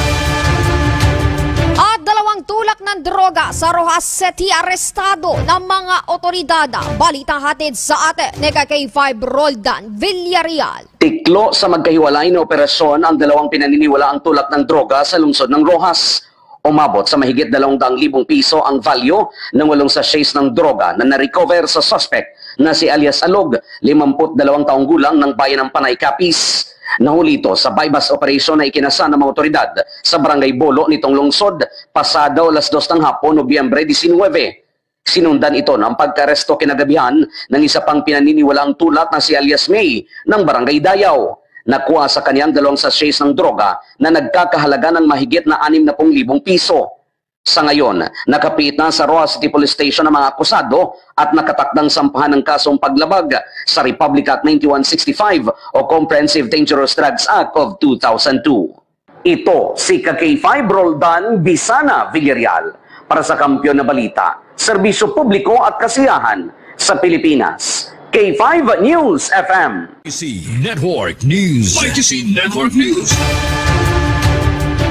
At 2 tulak ng droga sa Rojas City arestado ng mga otoridad. Balitang hatid sa atin ni K5 Roldan Villarreal. Tiklo sa magkahiwalay na operasyon ang 2 pinaniniwalaang tulak ng droga sa lungsod ng Rojas. Umabot sa mahigit 200,000 piso ang value ng 8 sachets ng droga na na-recover sa suspect na si alias Alog, 52 taong gulang ng bayan ng Panay, Capiz. Nahuli ito sa bypass operation na ikinasa ng mga otoridad sa Barangay Bolo nitong lungsod pasado 2:00 ng hapon, Nobyembre 19. Sinundan ito ng pagkaresto kinagabihan ng isa pang pinaniniwalaang tulak na si alias May ng Barangay Dayaw. Nakuha sa kaniyang 2 sachets ng droga na nagkakahalaga ng mahigit na 60,000 piso. Sa ngayon, nakapit na sa Rojas City Police Station ang mga akusado at nakatakdang sampahan ng kasong paglabag sa Republic Act 9165 o Comprehensive Dangerous Drugs Act of 2002. Ito si K5 Roldan Bisana Villarreal para sa Kampiyon na Balita, Serbisyo Publiko at Kasiyahan sa Pilipinas. K5 News FM. ITC Network News. ITC Network News.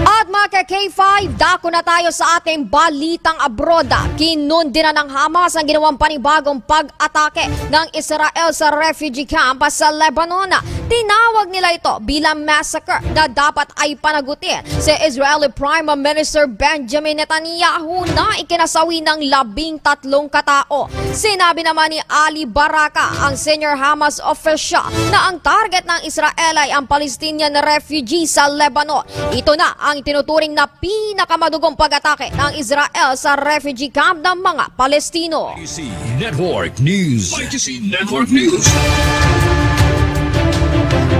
At mga K5, dako na tayo sa ating balitang abroad. Kinundi na ng Hamas ang ginawang panibagong pag-atake ng Israel sa refugee camp sa Lebanon. Tinawag nila ito bilang massacre na dapat ay panagutin si Israeli Prime Minister Benjamin Netanyahu na ikinasawi ng 13 katao. Sinabi naman ni Ali Baraka, ang senior Hamas official, na ang target ng Israel ay ang Palestinian refugee sa Lebanon. Ito na ang tinuturing na pinakamadugong pag-atake ng Israel sa refugee camp ng mga Palestino. ITC Network News. ITC Network News.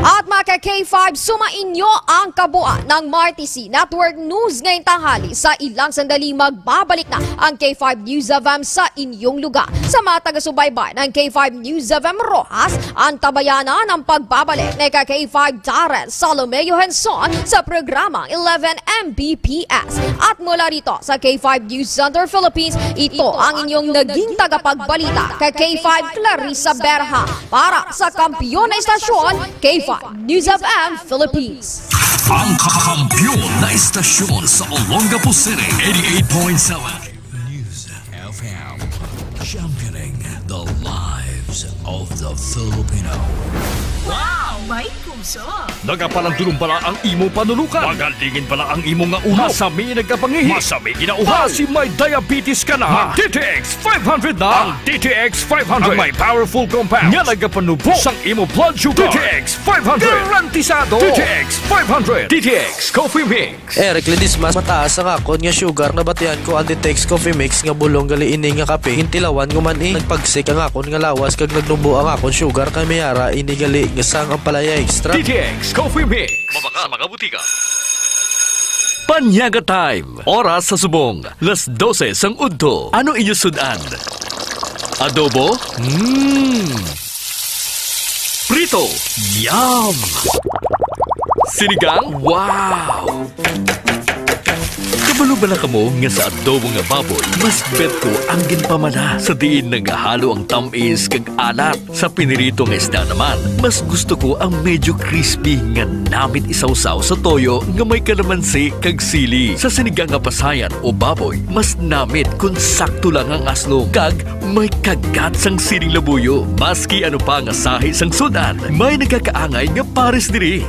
At mga K5, sumainyo ang kabuuan ng Mighty C Network News ngayong tanghali. Sa ilang sandali magbabalik na ang K5 News FM sa inyong lugar. Sa mga taga-subaybay ng K5 News FM Rojas, ang tabayanan ng pagbabalik ni K5 Darren Salomeo Henson sa programang 11 Mbps. At mula rito sa K5 News Center Philippines, ito ang inyong naging tagapagbalita K5 Clarissa Berha para sa kampiyon na istasyon K5 News FM Philippines. Ang kakampiyon na istasyon sa Olongapo City, 88.7 News FM. Championing the lives. lives of the Filipino. Wow! May puso! Nagapalandulong pala ang imo panulukan. Magalingin pala ang imo nga ulo. Masami nagkapangihi. Masami ginauhan. Kasi may diabetes ka na. DTX 500 na. Ang DTX 500. Ang may powerful compounds. Nga nagapanubo sang imo blood sugar. DTX 500. Garantisado. DTX 500. DTX Coffee Mix. Eric Lidis mas mataas ang akon nga sugar na batian ko ang DTX Coffee Mix nga bulong gali ini nga kape. Hintilawan ngumani. Nagpagsik ang akon nga lawas kag nagnubo ang akon sugar kay mayara ini gali nga sang ang palaya extra. DTX Coffee Mix. Mabaka mga butika. Panyaga time. Oras sa subong. Las 12 sang udto. Ano inyo sudan? Adobo? Prito? Yum! Sinigang? Wow! Kabalo-bala ka mo nga sa adobo nga baboy, mas bet ko ang ginpamana sa diin na nga halo ang tamis kag alat. Sa pinirito nga isda naman, mas gusto ko ang medyo crispy nga namit isawsaw sa toyo nga may kalamansi kag sili. Sa sinigang nga pasayan o baboy, mas namit kung sakto lang ang aslong kag may kagat sang sining labuyo. Maski ano pa nga sahi sang sudan, may nagkakaangay nga pares diri.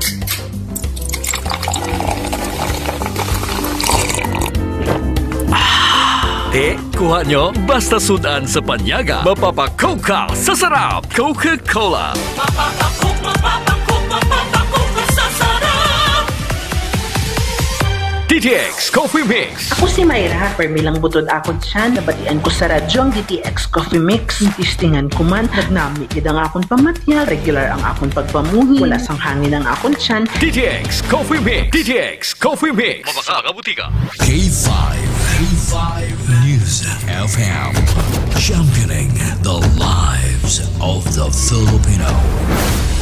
Kuha nyo, basta sudan sa panyaga. Mapapakook ka sa sarap. Coca-Cola. Mapapakook sa sarap! DTX Coffee Mix. Ako si Mayra, permilang butod ako dyan. Nabatian ko sa radyo ang DTX Coffee Mix. Tistingan ko man, nagnami ang akong pamatya. Regular ang akong pagpamuhi. Wala sang hangin ang akong tiyan. DTX Coffee Mix. DTX Coffee Mix. Mabaka mga butika. K5 News FM, championing the lives of the Filipino.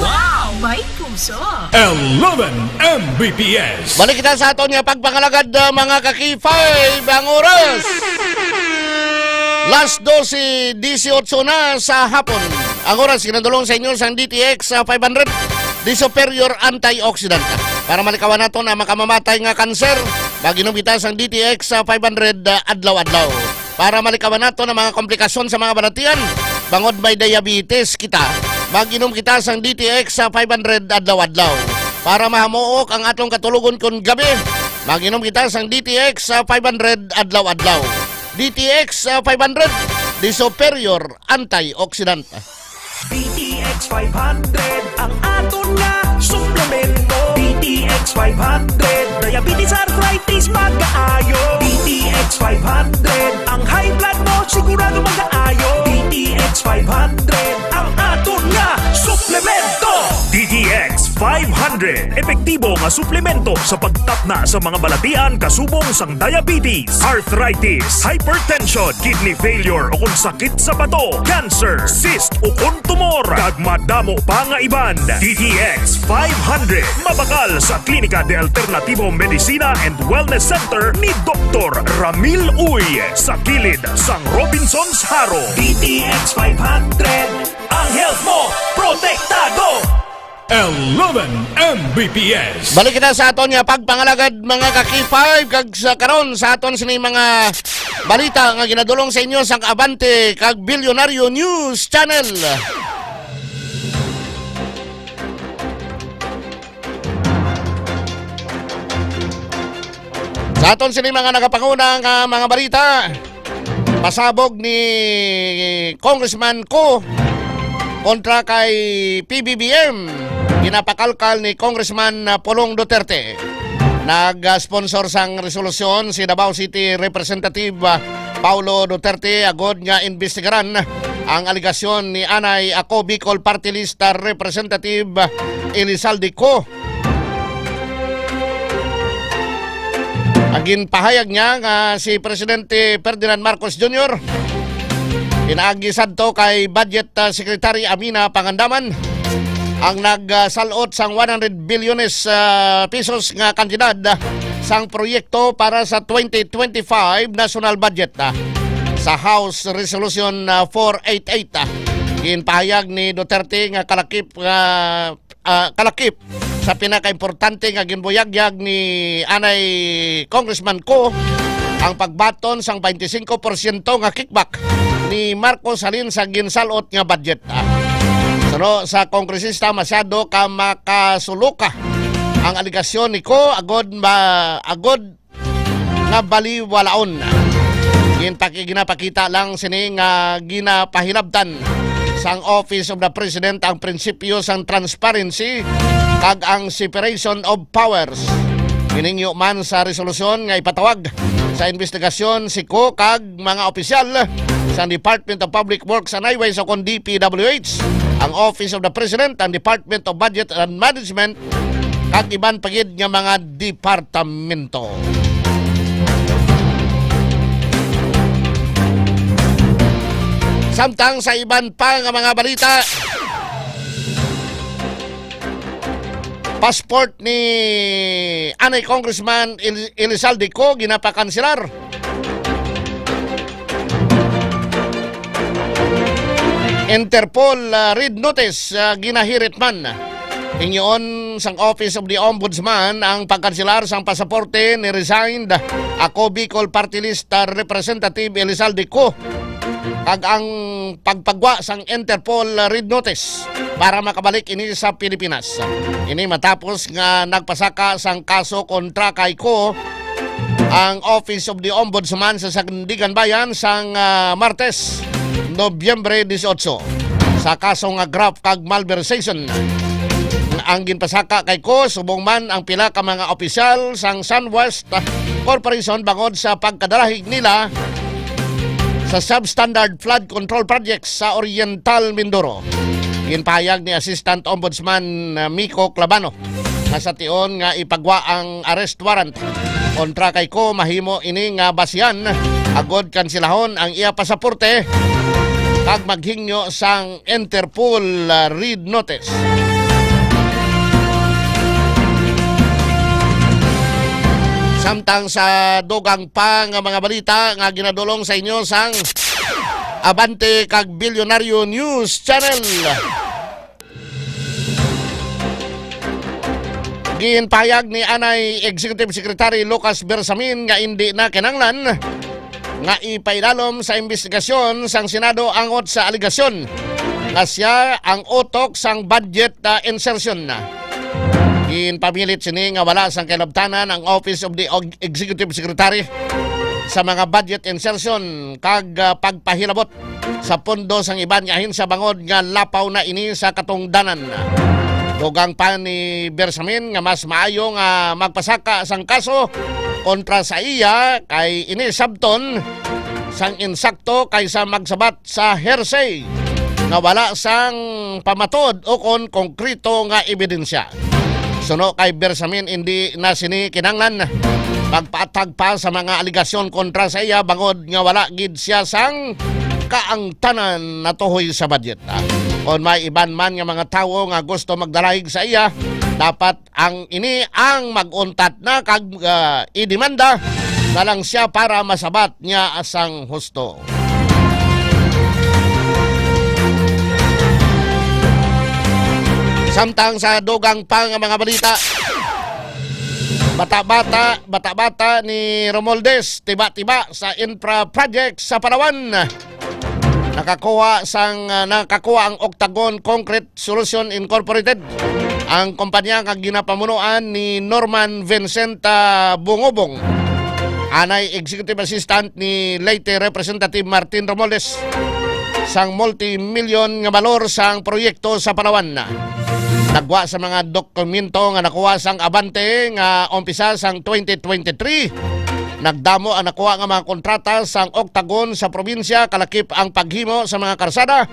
Wow! May puso! 11 Mbps. Balik kita sa aton nga pagpangalagad mga kakifay ang oras. Last 12:18 na sa hapon. Ang oras kinadulong sa inyo sa DTX 500 di superior antioxidant para malikawan naton ang makamamatay nga kanser. Maginom kita sa DTX 500 adlaw-adlaw. Para malikawan nato ng mga komplikasyon sa mga banatian, bangod may diabetes kita, maginom kita sa DTX 500 adlaw-adlaw. Para mahamuok ang atong katulugon kon gabi, maginom kita sa DTX 500 adlaw-adlaw. DTX 500, the superior antioxidant. DTX 500 ang aton nga suplemento. DTX 500 diabetes, arthritis, mag-aayo. DTX 500 ang high blood mo sigurado mag-aayo. DTX 500 ang aton nga suplemento. DTX 500 epektibo nga suplemento sa pagtapna sa mga balatian kasubong sang diabetes, arthritis, hypertension, kidney failure o kung sakit sa bato, cancer, cyst o kung tumor, kag madamo pa nga iban. DTX 500 mabakal sa Klinika de Alternativo Medicina and Wellness Center ni Dr. Ramil Uy sa kilid sang Robinson's Haro. DTX 500 ang health mo protektado. 11 Mbps. Balik kita sa aton nga pagpangalagad mga kaki-5 kag sa karon sa aton sini mga balita nga ginadulong sa inyo sang Abante kag Bilyonaryo News Channel. Sa aton sini mga nagapangunang mga balita, pasabog ni Congressman Ko kontra kay PBBM, ginapakalkal ni Congressman Pulong Duterte. Nag-sponsor sang resolusyon si Davao City Representative Paulo Duterte agod nga investigaran ang aligasyon ni Anay Ako Bicol Party List Representative Elizalde Co. Agin pahayag niya nga si Presidente Ferdinand Marcos Jr. Pinaagisad to kay Budget Secretary Amina Pangandaman ang nagsalot sang 100 bilyones pesos nga kantidad sang proyekto para sa 2025 national budget sa House Resolution 488. Ginpahayag ni Duterte nga kalakip kalakip sa pinakaimportante nga ginbuyagyag ni anay Congressman Ko ang pagbaton sang 25% nga kickback ni Marcos halin sa ginsalot nga budget. Suno sa kongresista masyado ka makasuluka ang aligasyon ni Ko agod nga baliwalaon. Ginapakita lang sini nga ginapahilabtan sang Office of the President ang prinsipyo sang transparency kag ang separation of powers. Miningyo man sa resolusyon nga ipatawag sa investigasyon si Ko kag mga opisyal sa Department of Public Works and Highways o DPWH, ang Office of the President, ang Department of Budget and Management kag iban pagid nga mga departamento. Samtang sa iban pa nga mga balita, passport ni anay Congressman Elizalde Co ginapakanselar. Interpol red notice ginahirit man. Ingon sang Office of the Ombudsman ang pagkanselar sang pasaporte ni resigned ako Bicol Party List Representative Elizalde Co kag ang pagpagwa sang Interpol red notice para makabalik ini sa Pilipinas. Ini matapos nga nagpasaka sang kaso kontra kay Ko ang Office of the Ombudsman sa Sandigan Bayan sang Martes, Nobyembre 18 sa kaso nga graft kag malversation. Ang ginpasaka kay Ko subong man ang pila ka mga opisyal sang SunWest Corporation bangod sa pagkadalahig nila sa substandard flood control projects sa Oriental Mindoro. Ginpahayag ni Assistant Ombudsman Miko Clavano na sa tion nga ipagwa ang arrest warrant kontra kay Ko mahimo ini nga basyan agod kansilahon ang iya pasaporte kag maghingyo sang Interpol red notice. Samtang sa dugang pa nga mga balita nga ginadulong sa inyo sang Abante kag Bilyonaryo News Channel. Ginpahayag ni anay Executive Secretary Lucas Bersamin nga hindi na kinanglan nga ipaidalom sa investigasyon sang Senado angot sa aligasyon nga siya ang utok sang budget insertion. Ginpamilit sini nga wala sang kinabtanan ang Office of the Executive Secretary sa mga budget insertion kag pagpahilabot sa pondo sang iban nga ahensya bangod nga lapaw na ini sa katungdanan. Dugang pa ni Bersamin nga mas maayo nga magpasaka sang kaso kontra sa iya kay ini sabton sang insakto kaysa magsabat sa hearsay nga wala sang pamatod o kon konkreto nga ebidensya. Suno kay Bersamin hindi na sini kinanglan magpaatag pa sa mga aligasyon kontra sa iya bangod nga wala gid siya sang kaangtanan na tuhoy sa budget. Kung may iban man nga mga tawo nga gusto magdalahig sa iya, dapat ang ini ang maguntat na kag idemanda na lang siya para masabat niya asang husto. Samtang sa dugang pa nga mga balita, bata-bata ni Romualdez tiba-tiba sa infra project sa Palawan. Nakakuha ang Octagon Concrete Solution Incorporated. Ang kumpanya nga ginapamunuan ni Norman Vincent Bungobong. Anay Executive Assistant ni Leyte Representative Martin Romualdez sang multi-million nga balor sang proyekto sa Palawan. Nagwa sa mga dokumento nga nakuha sang Abante nga umpisa sang 2023. Nagdamo ang nakuha nga mga kontrata sang Octagon sa probinsya kalakip ang paghimo sa mga karsada,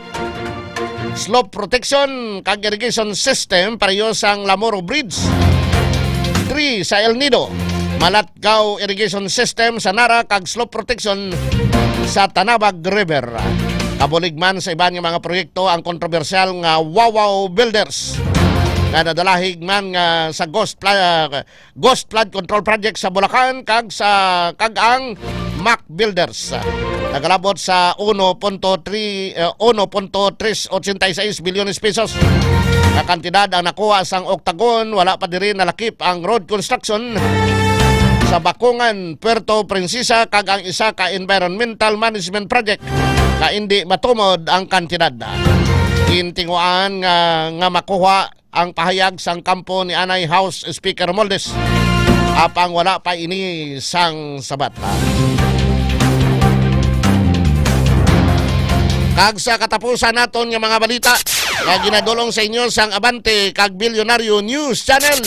slope protection kag irrigation system pareho sang Lamoro Bridge. 3 sa El Nido, Malatgao irrigation system sa Nara kag slope protection sa Tanabag River. Kabulig man sa iban nga mga proyekto ang kontrobersyal nga Wawaw Builders nga nadalahig man nga sa Ghost Flood Control Project sa Bulacan kag ang Mac Builders. Nagalabot sa 1.386 bilyones pesos. Nga kantidad ang nakuha sang Octagon, wala pa diri nalakip ang road construction sa Bakungan, Puerto Princesa kag ang isa ka environmental management project ka hindi matumod ang kantidad. Intinguan nga makuha ang pahayag sang kampo ni Anay House Speaker Moldes apang wala pa ini sang sabat. Kag sa katapusan naton nga mga balita nga ginadulong sa inyo sang Abante kag Bilyonaryo News Channel.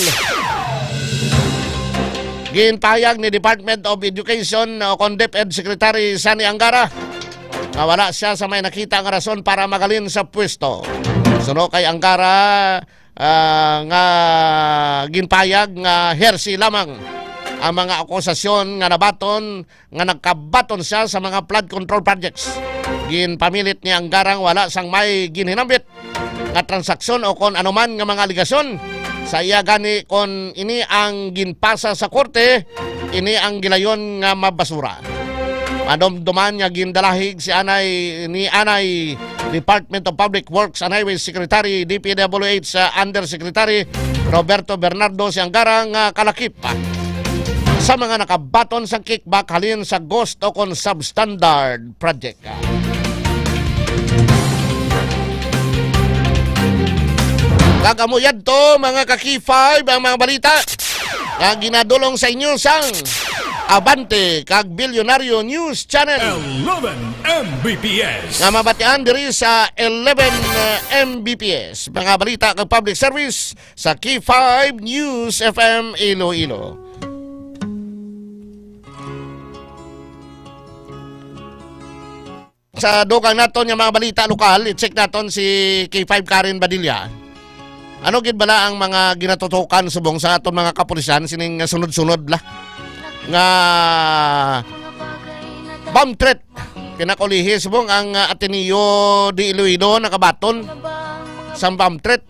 Ginpahayag ni Department of Education o DepEd Secretary Sani Angara na wala siya sa may nakita nga rason para magalin sa pwesto. Suno kay Angara nga ginpahayag nga hersi lamang ang mga akusasyon nga nabaton nga nagkabaton siya sa mga flood control projects. Ginpamilit ni Angara wala sang may ginhinambit nga transaksyon o kon anuman nga mga aligasyon. Sa iya gani kon ini ang ginpasa sa korte, ini ang gilayon nga mabasura. Madomdoman nga gindalahig si Anay Department of Public Works and Highways Secretary DPWH Undersecretary Roberto Bernardo si Angara nga kalakip sa mga nakabaton sa kickback halin sa ghost o kon substandard project. Kagamuyad to mga kaki-5 ang mga balita na ginadulong sa inyo sang Abante kag Bilyonaryo News Channel 11 Mbps. Nga mabatian diri sa 11 Mbps. Mga balita kag public service sa Ki5 News FM Iloilo. Sa dugang naton yung mga balita lokal, i-check naton si K5 Karen Badilla. Ano gid bala ang mga ginatutukan subong sa aton mga kapulisan sining sunod-sunod la nga bomb threat pinakulihi subong ang Ateneo de Iloilo nakabaton sa bomb threat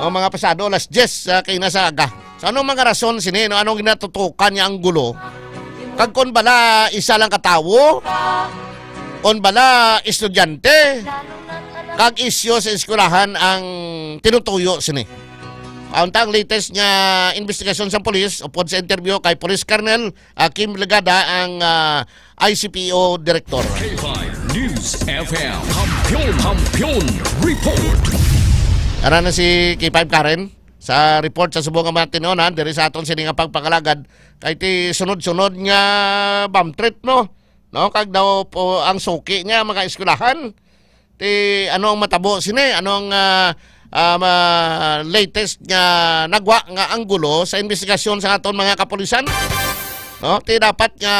o mga pasado alas 10 kay nasa aga. So anong mga rason sini no anong ginatutukan niya ang gulo kag kon bala isa lang katawo kon bala estudyante kag isyo sa eskwelahan ang tinutuyo sini. Pauntang latest nga investigasyon sa polis upod sa interview kay Police Colonel Kim Legada ang ICPO Director. K5 News FM Kampiyon Report. Ara na si K5 Karen sa report sa subong nga matinonan diri sa aton sini nga pagpakalagad kay ti sunod-sunod nga bomb threat no kag daw po ang suki niya mga eskwelahan. Ti ano ang matabo sini anong latest nga nagwa nga anggulo sa investigasyon sa aton mga kapulisan no ti dapat nga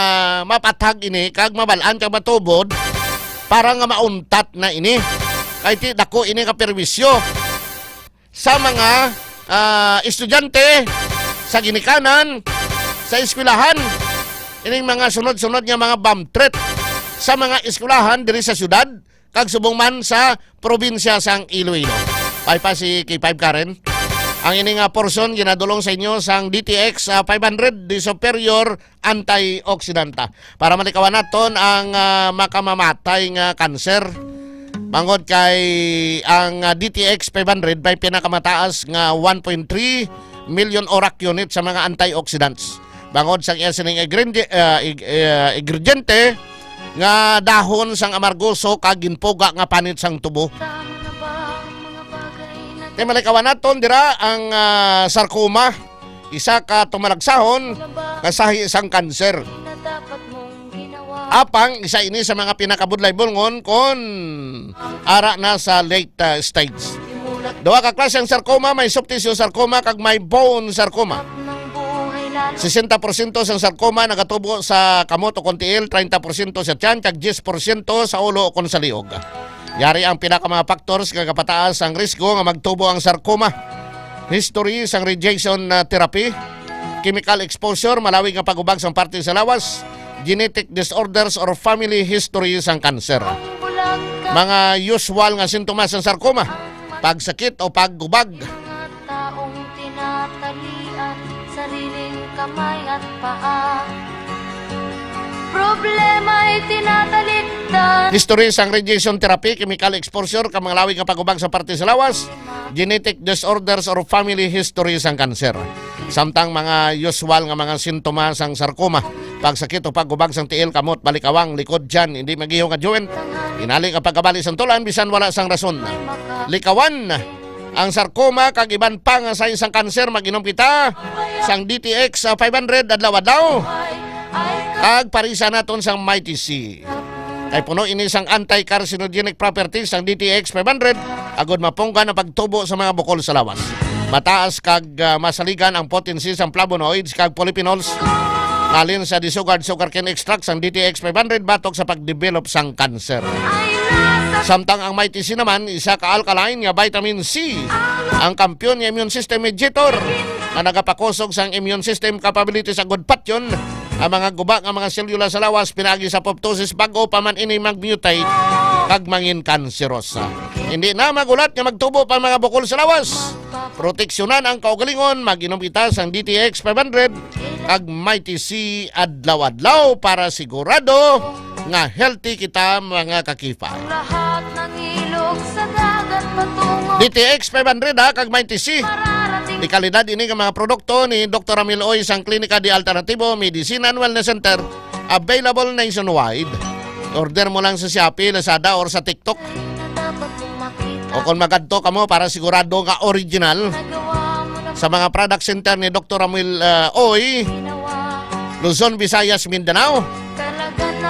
mapatag ini kag mabalaan kag matubod para nga mauntat na ini kay ti dako ini ka perwisyo sa mga estudyante sa ginikanan sa eskwelahan ining mga sunod-sunod nga mga bomb threat sa mga eskwelahan diri sa syudad kag subong man sa probinsya sang Iloilo. Pay pa si K5 Karen. Ang ini nga portion ginadulong sa inyo sang DTX 500 di superior antioxidanta para malikawan naton ang makamamatay nga kanser. Bangod kay ang DTX 500 may pinakamataas nga 1.3 million ORAC unit sa mga antioxidants. Bangod sang iya sining ingrediente nga dahon sang amargoso kag ginpoga nga panit sang tubo. Tay malikawan naton dira ang sarcoma, isa ka tumalagsahon kasahi isang kanser. Apang isa ini sa mga pinakabudlay bulngon kon ara na sa late stage. Duha ka klase ang sarcoma, may soft tissue sarcoma kag may bone sarcoma. 60% sa sarcoma nagatubo sa kamot o kontiil, 30% sa tiyan, kag 10% sa ulo o kon sa liog. Yari ang pinaka mga factors kag kapataas ang risgo nga magtubo ang sarcoma. History sang radiation therapy, chemical exposure, malawig nga pagubag sang parte sa lawas, genetic disorders or family history sang cancer. Mga usual nga sintomas ng sarcoma, pagsakit o paggubag. Taong tinatalian, sariling kamay at paa. Problema'y tinatalik, History sang radiation therapy, chemical exposure, ka mga lawig nga pagubag sa parte sa lawas, genetic disorders or family history sang cancer. Samtang mga usual nga mga sintomas sang sarcoma, pagsakit o pagubag sang tiil, kamot, balikawang, likod dyan, hindi magihong nga joint, inali nga pagkabali sang tulan, bisan wala sang rason. Likawan, ang sarcoma, kag iban pa nga sa isang cancer, mag-inom kita sang DTX 500 adlaw-adlaw, kag parisa naton sang Mighty C. Kay puno ini sang anti-carcinogenic properties sang DTX 500, agod mapunggan ang pagtubo sa mga bukol sa lawas. Mataas kag masaligan ang potency sang flavonoids kag polyphenols nalin sa disugard sugarcane extract sang DTX 500 batok sa pagdevelop sang cancer. Samtang ang Mighty C naman, isa ka alkaline nga vitamin C, ang kampiyon nga immune system mediator na nagapakusog sang immune system capability sa good patyon. Ang mga guba ng mga selula sa lawas pinagi sa apoptosis bago pa man ini mag-mutate kag mangin kanserosa. Hindi na magulat nga magtubo pa mga bukol sa lawas. Proteksyonan ang kaugalingon, mag-inom kita sang DTX 500 kag Mighty C adlaw-adlaw para sigurado nga healthy kita mga kakifay. DTX 500 kag Mighty C. Di kalidad ini nga mga produkto ni Dr. Ramil Oy sang Klinika di Alternativo Medicine and Wellness Center, available nationwide. Order mo lang sa Shopee, Lazada or sa TikTok. O kung magadto ka mo para sigurado nga original sa mga product center ni Dr. Ramil Oy, Luzon, Visayas, Mindanao.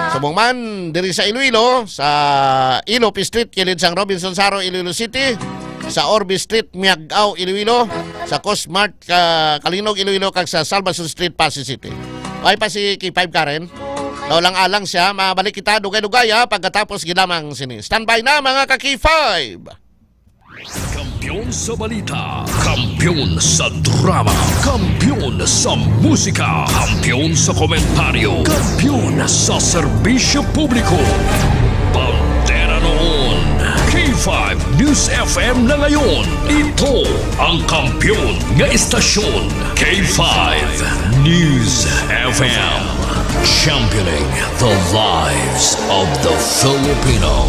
Subong man diri sa Iloilo, sa Ilopi Street, kilid sang Robinson Saro, Iloilo City, sa Orbi Street, Miagao, Iloilo, sa Cosmart, Kalinog, Iloilo, kag sa Salvason Street, Pasig City. Ay pa si K5 Karen. Naulang-alang siya, mabalik kita dugay-dugaya pagkatapos ginamang sini. Standby na mga ka-K5! Kampiyon sa balita, kampiyon sa drama, kampiyon sa musika, kampiyon sa komentaryo, kampiyon sa serbisyo publiko. Pantera noon, K5 News FM na ngayon. Ito ang kampiyon nga istasyon, K5 News FM. Championing the lives of the Filipino.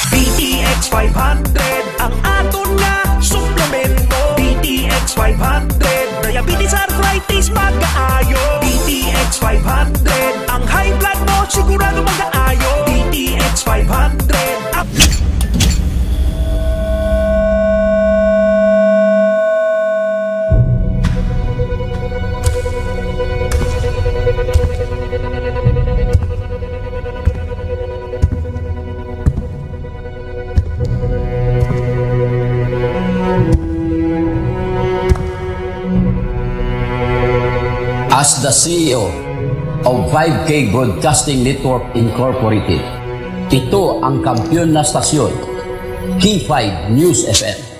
DTX 500 ang aton nga suplemento. DTX 500 diabetes, arthritis, mag-aayo. DTX 500 ang high blood mo sigurado mag-aayo. DTX 500 up. As the CEO of 5K Broadcasting Network Incorporated, ito ang kampiyon na stasyon, K5 News FM.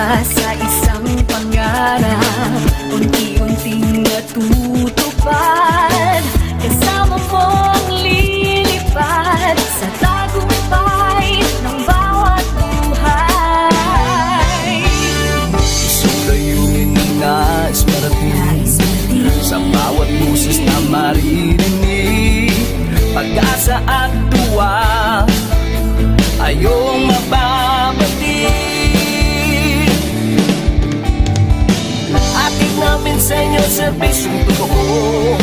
Sa isang pangarap, unti-unting natutupad, kasama mong lilipad sa tagumpay ng bawat buhay. Isang layunin ng nais marating, sa bawat boses na maririnig, pag-asa at tuwa ayong mababati. Namin sa inyo, serbisyong totoo,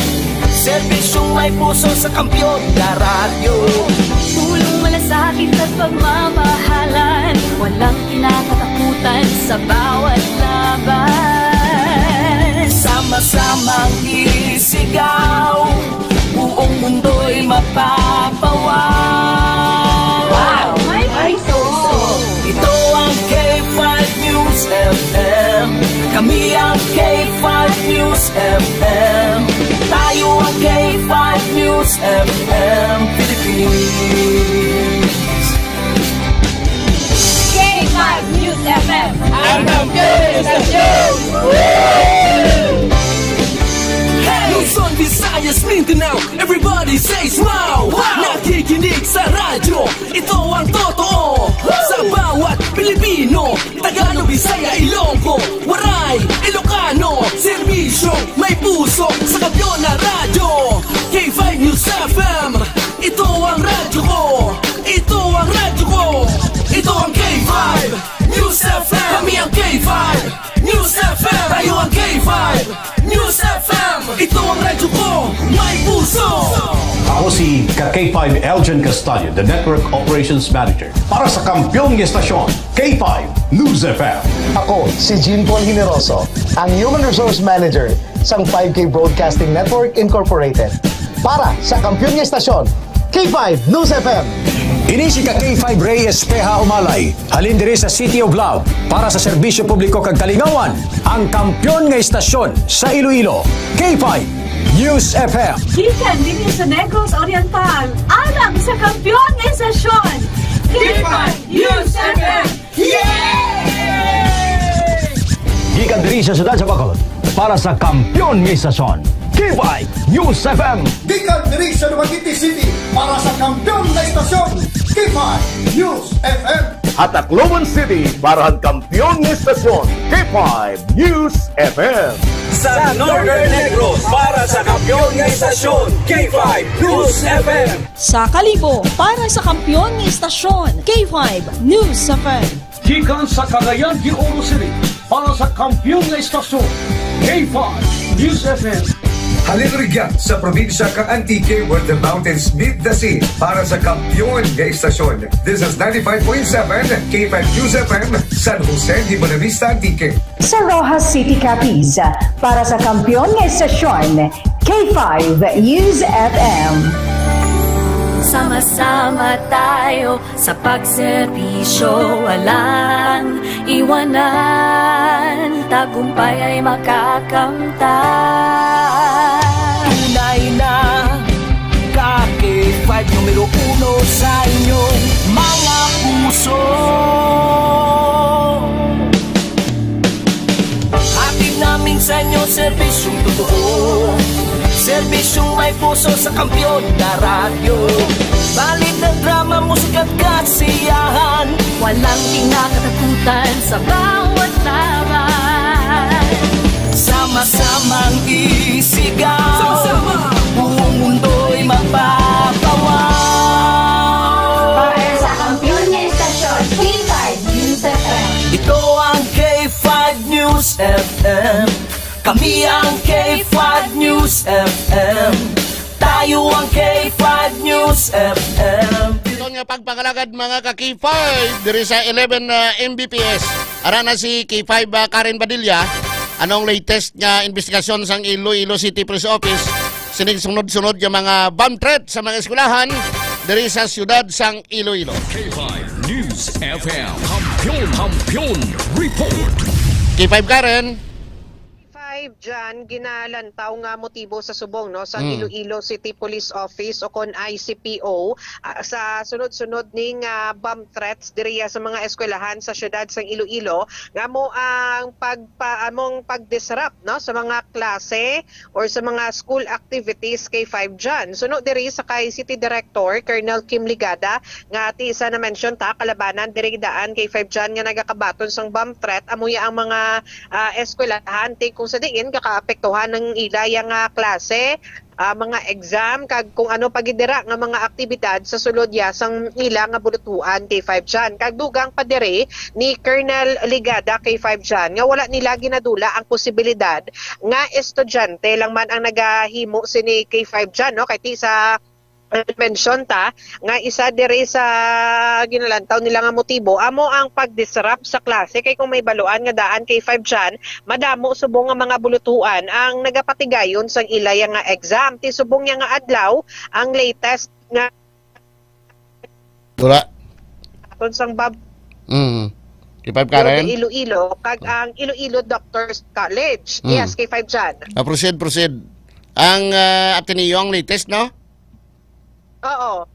serbisyong may puso sa kampiyon na radyo. Tulong malasakit at pagmamahalan, walang kinakatakutan sa bawat laban. Sama-samang isigaw, buong mundo'y mapapawaw. Wow! May puso! Ito ang K5 News FM. Kami ang K5 News FM. Tayo ang K5 News FM Philippines. K5 News FM. Ang kampiyon sa show! Luzon, Visayas, Mindanao, everybody say smile! Nakikinig sa radyo, ito ang totoo. Sa bawat Pilipino, Tagalog, Bisaya, Ilonggo, Waray, Ilocano, serbisyo, may puso sa kampiyon na radyo. K5 News FM, ito ang radyo ko. Ito ang radyo ko. Ito ang K5 News FM. Kami ang K5 News FM. Tayo ang K5 News FM. Ito ang radyo ko, may puso. Ako si K5 Elgin Castaño, the Network Operations Manager para sa kampyong estasyon, K5 News FM. Ako si Jean Paul Generoso, ang Human Resource Manager sa 5K Broadcasting Network Incorporated para sa kampyong estasyon, K5 News FM. Ini si K5 Ray Espeja Umalay, halin diri sa City of Love para sa serbisyo publiko kag kalingawan, ang kampyon nga estasyon sa Iloilo, K5 News FM. Gikan din sa Negros Oriental, alang sa kampyon nga estasyon, K5 News FM. Gikan diri sa siyudad sa Bacolod para sa kampyon nga estasyon, K5 News FM. Gikan diri sa Dumaguete City para sa kampyon na istasyon, K5 News FM. At Tacloban City para ang kampyon ng estasyon, K5 News FM. Sa Northern Negros para sa kampyon ng istasyon, K5 News FM. Sa Kalibo para sa kampyon ng istasyon, K5 News FM. Gikan sa Cagayan de Oro City para sa kampyon ng istasyon, K5 News FM. Halirigyan sa probinsya kang Antique where the mountains meet the sea para sa kampyon nga istasyon. This is 95.7 K5 News FM, San Jose de Buenavista, Antique. Sa Rojas City, Capiz para sa kampyon nga istasyon, K5 News FM. Sama-sama tayo sa pagserbisyo, walang iwanan, tagumpay ay makakamtan. Tunay na K5 numero 1 sa inyong mga puso. Hatid namin sa inyo serbisyong totoo, serbisyong may puso sa kampyon na radyo. Balit ng drama, musika at kasiyahan, walang kinakatakutan sa bawat laban. Sama-samang isigaw, sama-sama, buong mundo'y magpapawaw. Para sa kampyon niya istasyon, K5 News FM. Ito ang K5 News FM. Kami ang K5 News FM. Tayo ang K5 News FM. Ito nga pagpangalagad mga ka-K5 diri sa 11 Mbps. Ara na si K5 Karen Badilla. Anong latest nga investigasyon sang Iloilo City Police Office sining sunod-sunod yung mga bomb threat sa mga eskwelahan diri sa siyudad sang Iloilo. K5 News FM. Kampiyon Report. K5 Karen. Dyan, ginalantaw nga motibo sa subong no sa Iloilo City Police Office o kon ICPO sa sunod-sunod ning bomb threats diriya sa mga eskwelahan sa syudad sa Iloilo nga mo ang pagdisrupt no sa mga klase or sa mga school activities kay 5 dyan. Sunod diri sa kay City Director Colonel Kim Ligada nga ti isa na mention ta kalabanan diri daan kay 5 dyan nga nagakabaton sang bomb threat amuya ang mga eskwelahan ti kung sa diin kakaapektuhan ng ilaya nga klase, mga exam, kag kung ano pagidira nga mga aktibidad sa sulod ya sang ila nga bulutuan kay 5 dyan. Kag dugang padere ni Colonel Ligada kay 5 dyan nga wala nila ginadula ang posibilidad nga estudyante lang man ang nagahimo sini kay 5 dyan no kay ti sa mention ta nga isa diri sa ginalantaw nila nga motibo amo ang pagdisrupt sa klase kay kung may baluan nga daan kay 5 dyan madamo subong nga mga bulutuan ang nagapatigayon sang ilaya nga exam ti subong nga adlaw ang latest nga Tula aton sang bab K5 Karen? Iloilo, kag ang Iloilo Doctors College. Yes, K5 Jan. Proceed. Ang Ateneo ang latest, no? Oo.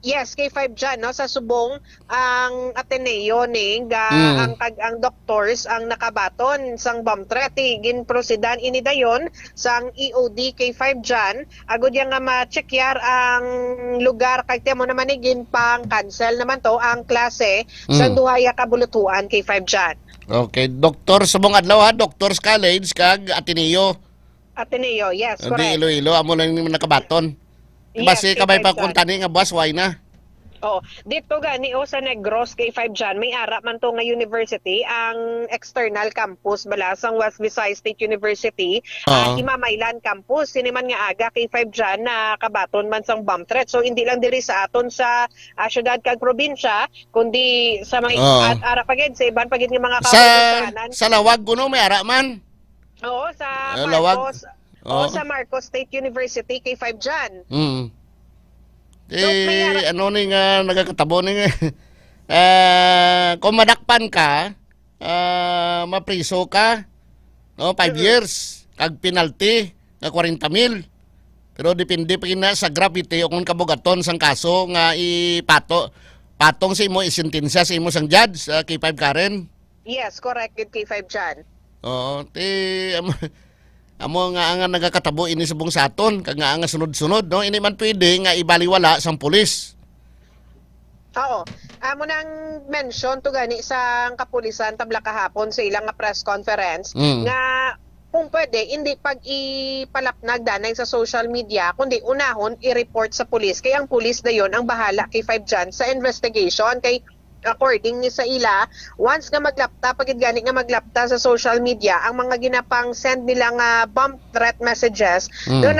Yes, K5 Jan, no? Sa subong, ang Ateneo ning ang doctors ang nakabaton sang BAMTRET ginprosedan ini dayon sang EOD K5 Jan agud yang nga ma-checkyar ang lugar kay temo naman ni ginpang cancel naman to ang klase sa duhaya ka bulutuan K5 Jan. Okay, doktor subong adlaw ha, Doctors College kag Ateneo. Ateneo, yes, correct. Di Iloilo amo lang ni nakabaton. Base kabay pa kung tani nga boss why na. Oh, dito gani sa Negros K5 Jan may ara man to nga university ang external campus balasang West Visayas State University Himamaylan campus siniman nga aga K5 Jan na kabaton man sang BAMTRET. So hindi lang diri sa aton sa syudad kag probinsya kundi sa mga ara pagid sa iban pagid nga mga kabataan. Sa Lawag kuno may ara man. Oo, sa Marcos. Sa Marcos State University K5 Jan. Ano ni nga nagakatabo ni nga kung madakpan ka mapriso ka no 5 years kag penalty nga 40,000 pero depende pa na sa gravity o kung kabugaton sang kaso nga patong sa imo isentensya sa imo sang judge K5 Karen. Yes, correct K5 Jan. Amo nga ang nagakatabo ini subong sa aton kag nga ang sunod-sunod no ini man pwede nga ibaliwala sang pulis. Oo. Amo nang mention to gani sa kapulisan tabla kahapon sa ilang press conference nga kung pwede hindi pag ipalapnag danay sa social media kundi unahon i-report sa pulis kay ang pulis dayon ang bahala K5 Jan sa investigation kay according ni sa ila, once nga maglapta, pagid gani nga maglapta sa social media, ang mga ginapang send nila nga bomb threat messages, doon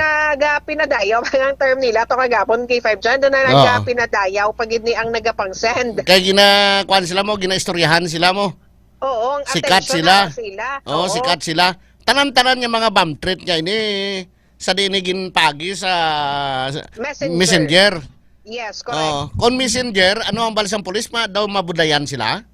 pinadayaw, ang term nila, ito kagapon K5 Jan, doon pinadayaw, pagid ni ang nagapang send. Kaya kuan sila mo, ginaistoryahan sila mo. Oo, ang sikat sila. Oo, sikat sila. Tanan-tanan yung mga bomb threat niya ini, sa dinigin pagi sa Messenger. Yes, correct. Kung messenger, ano ang balisang pulis daw mabudayan sila?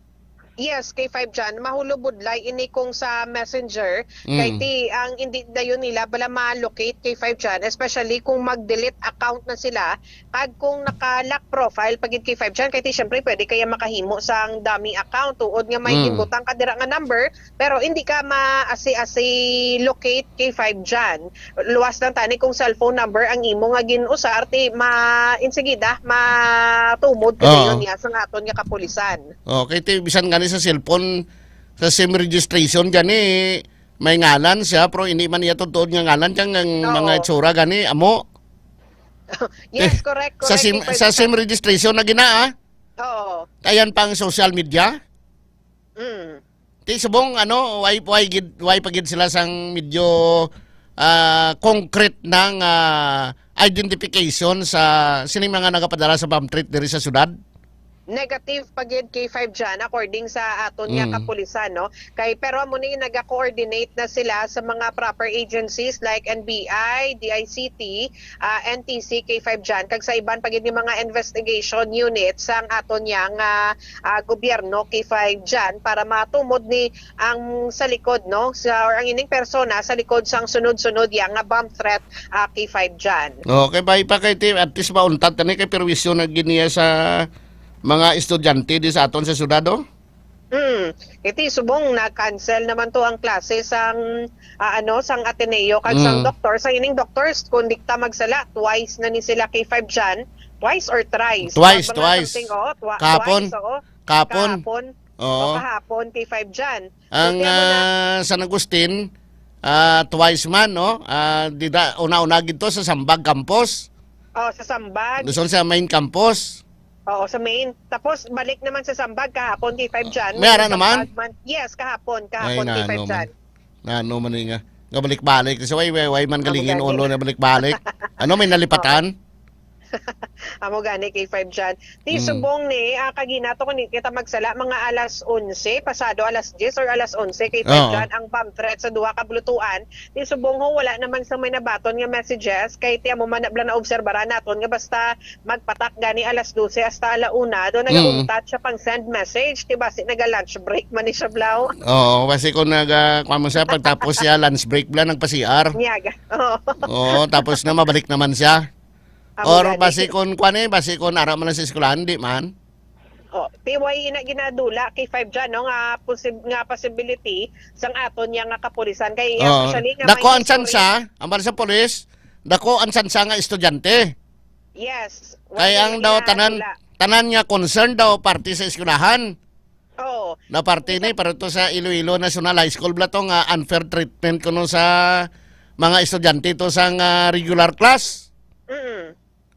Yes, K5 Jan, mahulo budlay ini kung sa messenger kay ang hindi dayon nila bala ma-locate K5 Jan, especially kung mag-delete account na sila kag kung naka-lock profile pagid K5 Jan kay syempre pwede kaya makahimo sang dummy account tuod nga may inbutang ka dira nga number pero hindi ka ma-asi locate K5 Jan. Luwas lang tani kung cellphone number ang imo nga ginusar ti insigida matumod kayo niya sa aton nga kapulisan. Okay, bisan nga sa cellphone sa SIM registration gani may ngalan siya pero hindi man iya totoo nga ngalan dyan ng mga itsura gani amo. Yes, correct. Sa SIM registration na gina Oo. Ayan pang social media. Ti subong why pagid sila sang medyo concrete ng identification sa sino mga nagapadala sa BAMTRET diri sa syudad. Negative pagid K5 Jan according sa aton nga kapulisan no kay pero amo ni naga-coordinate na sila sa mga proper agencies like NBI, DICT, NTC K5 Jan kag sa iban pagid ni mga investigation units sang aton yang gobyerno K5 Jan para matumod ni ang sa likod no or ang ining persona sa likod sang sunod-sunod yang bomb threat K5 Jan. Okay, bye pa kay team at least mauntat ni kay perwisyo na giniya sa mga estudyante di sa aton sa syudad Iti subong na-cancel naman to ang klase sang sang Ateneo kag sang doktor sa ining doctors kung dikta magsala twice na ni sila K5 Jan twice or thrice twice kahapon kahapon K5 Jan ang San Agustin twice man no una-una gito sa Sambag campus sa Sambag doon sa main campus. Oo, sa main. Tapos, balik naman sa Sambag kahapon, K5 Jan. Mayara naman? Yes, kahapon K5 Jan. Ano man nga. Nga balik-balik. Kasi way man galingin ulo na balik-balik. May nalipatan? Amo gani kay 5 dyan. Di subong ni, kaginato ko ni kita magsala mga alas 11, pasado alas 10 or alas 11 kay 5 dyan ang bomb threat sa duha ka blutuan. Di subong ho, wala naman sa may nabaton nga messages, kay tiya mo manabla na obserbara naton nga basta magpatak gani alas 12 hasta alauna, doon nag-untat siya pang send message, diba si naga-lunch break man ni siya blaw. Oo, kasi kung mo siya, pagtapos siya lunch break bla, nagpa-CR. Niyaga. Oo, tapos na mabalik naman siya. Or basi kon ara man sa eskwelahan, di man. PY na ginadula kay 5 dyan, no, nga possibility sang aton niya nga kapulisan. Kay especially nga dako ang sansa, ang sa polis, dako ang sansa nga estudyante. Yes. Kaya ang daw tanan nga concern daw party sa eskwelahan. Oo. Na party ni para to sa Iloilo National High School bla to nga unfair treatment kuno sa mga estudyante to sa regular class.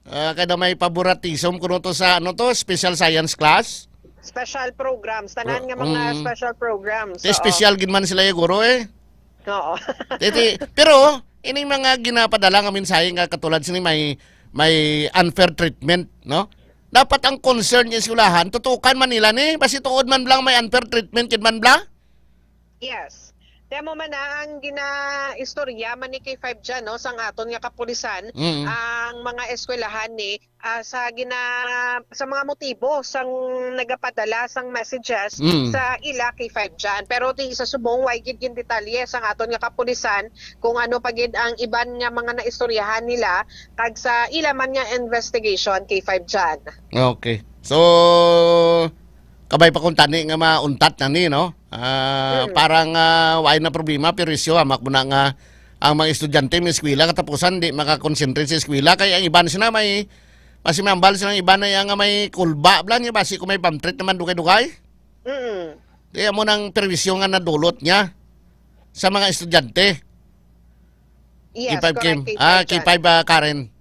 Kada may favoritism kuno to sa special science class. Special programs, tanan nga mga special programs. Special gid man sila yung guro Oo. Pero ini mga ginapadala nga mensahe nga katulad sini may unfair treatment, no? Dapat ang concern niya eskwelahan, tutukan man nila ni, basi tuod man lang may unfair treatment kid man bla? Yes. Demo man na ang gina-istorya man ni K5 dyan, no, sang aton nga kapulisan, ang mga eskwelahan ni sa mga motibo sang nagapadala sang messages sa ila K5 dyan. Pero ti sa subong way gid detalye sang aton nga kapulisan kung ano pagid ang iban nga mga naistoryahan nila kag sa ila man nga investigation K5 dyan. Okay. So kabay pa kung tani nga mauntat na ni, no? Parang wala na problema, pero isyo, amak mo na nga ang mga estudyante may eskwela, katapusan di makakonsentrate sa eskwela, kaya ang iban sila may, kasi may ambal sila iba na yung may kulba, blan niya, basi kung may pamtreat naman dukay-dukay. Kaya mo nang perwisyo nga nadulot niya sa mga estudyante. Yes, K5 K5 Karen.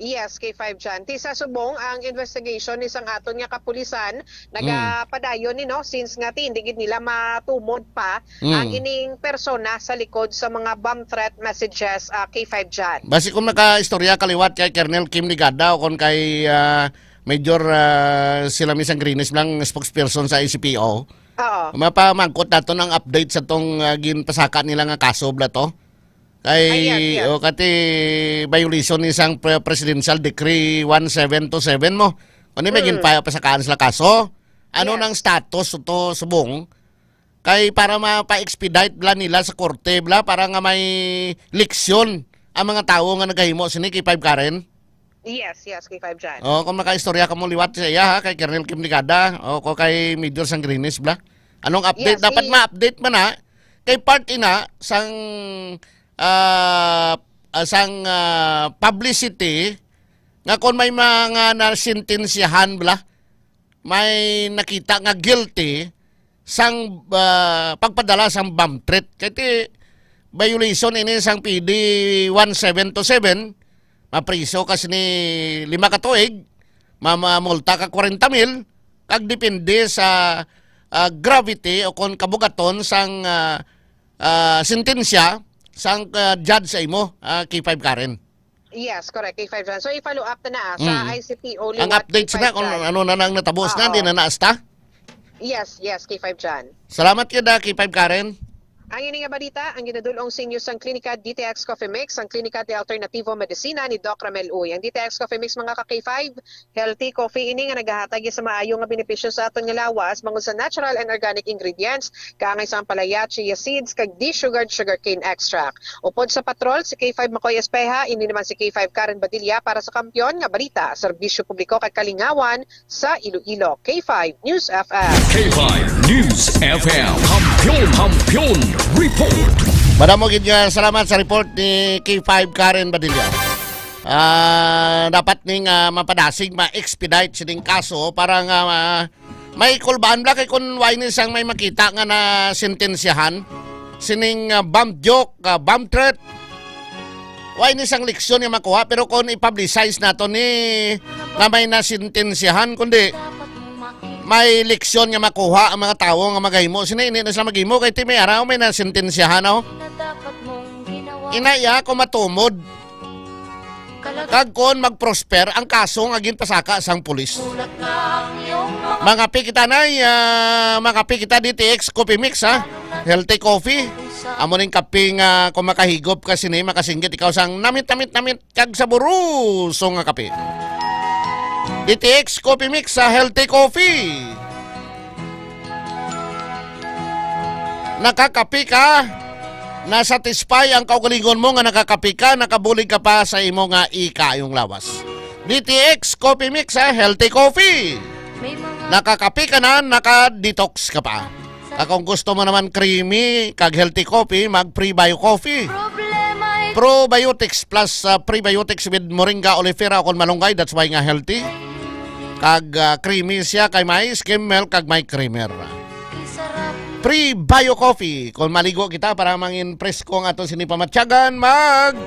Yes, K5 dyan. Ti sa subong, ang investigation ni sang aton nga kapulisan, nagapadayon ni, no, since nga ti, hindi nila matumod pa ang ining persona sa likod sa mga bomb threat messages K5 dyan. Basi kung naka-istorya kaliwat kay Colonel Kim Ligada o kung kay Major sila misang Greenis lang spokesperson sa ICPO, mapamangkot nato ng update sa tong ginpasaka nila nga kaso bla to. Kay kati violation ni isang presidential decree 1727 mo. Ano may ginpasakaan sila kaso? Ano nang status to subong? Kay para mapa-expedite bla nila sa korte bla para nga may leksyon ang mga tao nga nagahimo sini kay 5 Karen. Yes, K5 dyan. Kung maka-istorya ka mo liwat sa iya kay Colonel Kim Ligada o kay Major Sangrinis bla. Anong update? Dapat ma-update man na kay party na sang publicity nga kung may mga nasintensyahan bla, may nakita nga guilty sang pagpadala sang bomb threat. Kaya violation ini sang PD 1727, mapriso kasi ni 5 ka tuig, mamulta ka 40,000, kag depende sa gravity o kung kabugaton sang sentensya sang judge sa imo, K5 Karen. Yes, correct, K5 dyan. So i-follow up na sa ICPO. Ang updates na kung ano na nang natabos na, di na naasta? Yes, K5 dyan. Salamat yun K5 Karen. Ang ini nga balita, ang ginadulong sa inyo sang Klinika DTX Coffee Mix, ang Klinika de Alternativo Medicina ni Doc Ramel Uy. Ang DTX Coffee Mix mga ka-K5, healthy coffee ini nga naghahatag sa maayo nga benepisyo sa aton nga lawas, mangod sa natural and organic ingredients, kaangay sa palaya, chia seeds, kag de-sugared sugarcane extract. Upod sa patrol, si K5 Makoy Espeha, ini naman si K5 Karen Badilla para sa kampiyon nga balita, serbisyo publiko kag kalingawan sa Iloilo. K5 News FM. K5 News FM. Kampiyon Report. Madamo gid nga salamat sa report ni K5 Karen Badilla. Dapat ning mapadasig ma-expedite sining kaso para nga may kulbaan bla kay kun why ni sang may makita nga na sentensyahan sining bomb joke, bomb threat. Why ni sang leksyon nga makuha pero kung i-publicize nato ni nga may nasentensyahan kundi may leksyon nga makuha ang mga tao nga magahimo. Sina ini na sila maghimo kay ti may araw may nasentensyahan ako. Inaya ko matumod. Kag kon magprosper ang kaso nga ginpasaka sang pulis. Mga pikitanay, mga pikita DTX Coffee Mix ha. Healthy coffee. Amo ning kape nga kung makahigop ka sini makasinggit ikaw sang namit kag saburuso nga kape. DTX Coffee Mix sa healthy coffee. Nakakapi ka, nasatisfy ang kaugalingon mo nga nakakapi ka, nakabulig ka pa sa imo nga ikayong lawas. DTX Coffee Mix sa healthy coffee. Nakakapi ka na, naka-detox ka pa. Kung gusto mo naman creamy kag healthy coffee, mag Prebio Coffee. Probiotics plus prebiotics with moringa, oleifera o malunggay, that's why nga healthy. Kag creamy siya kay may skim milk kag may creamer. Prebio Coffee. Kung maligo kita para mangin presko ang atong sinipamatyagan, mag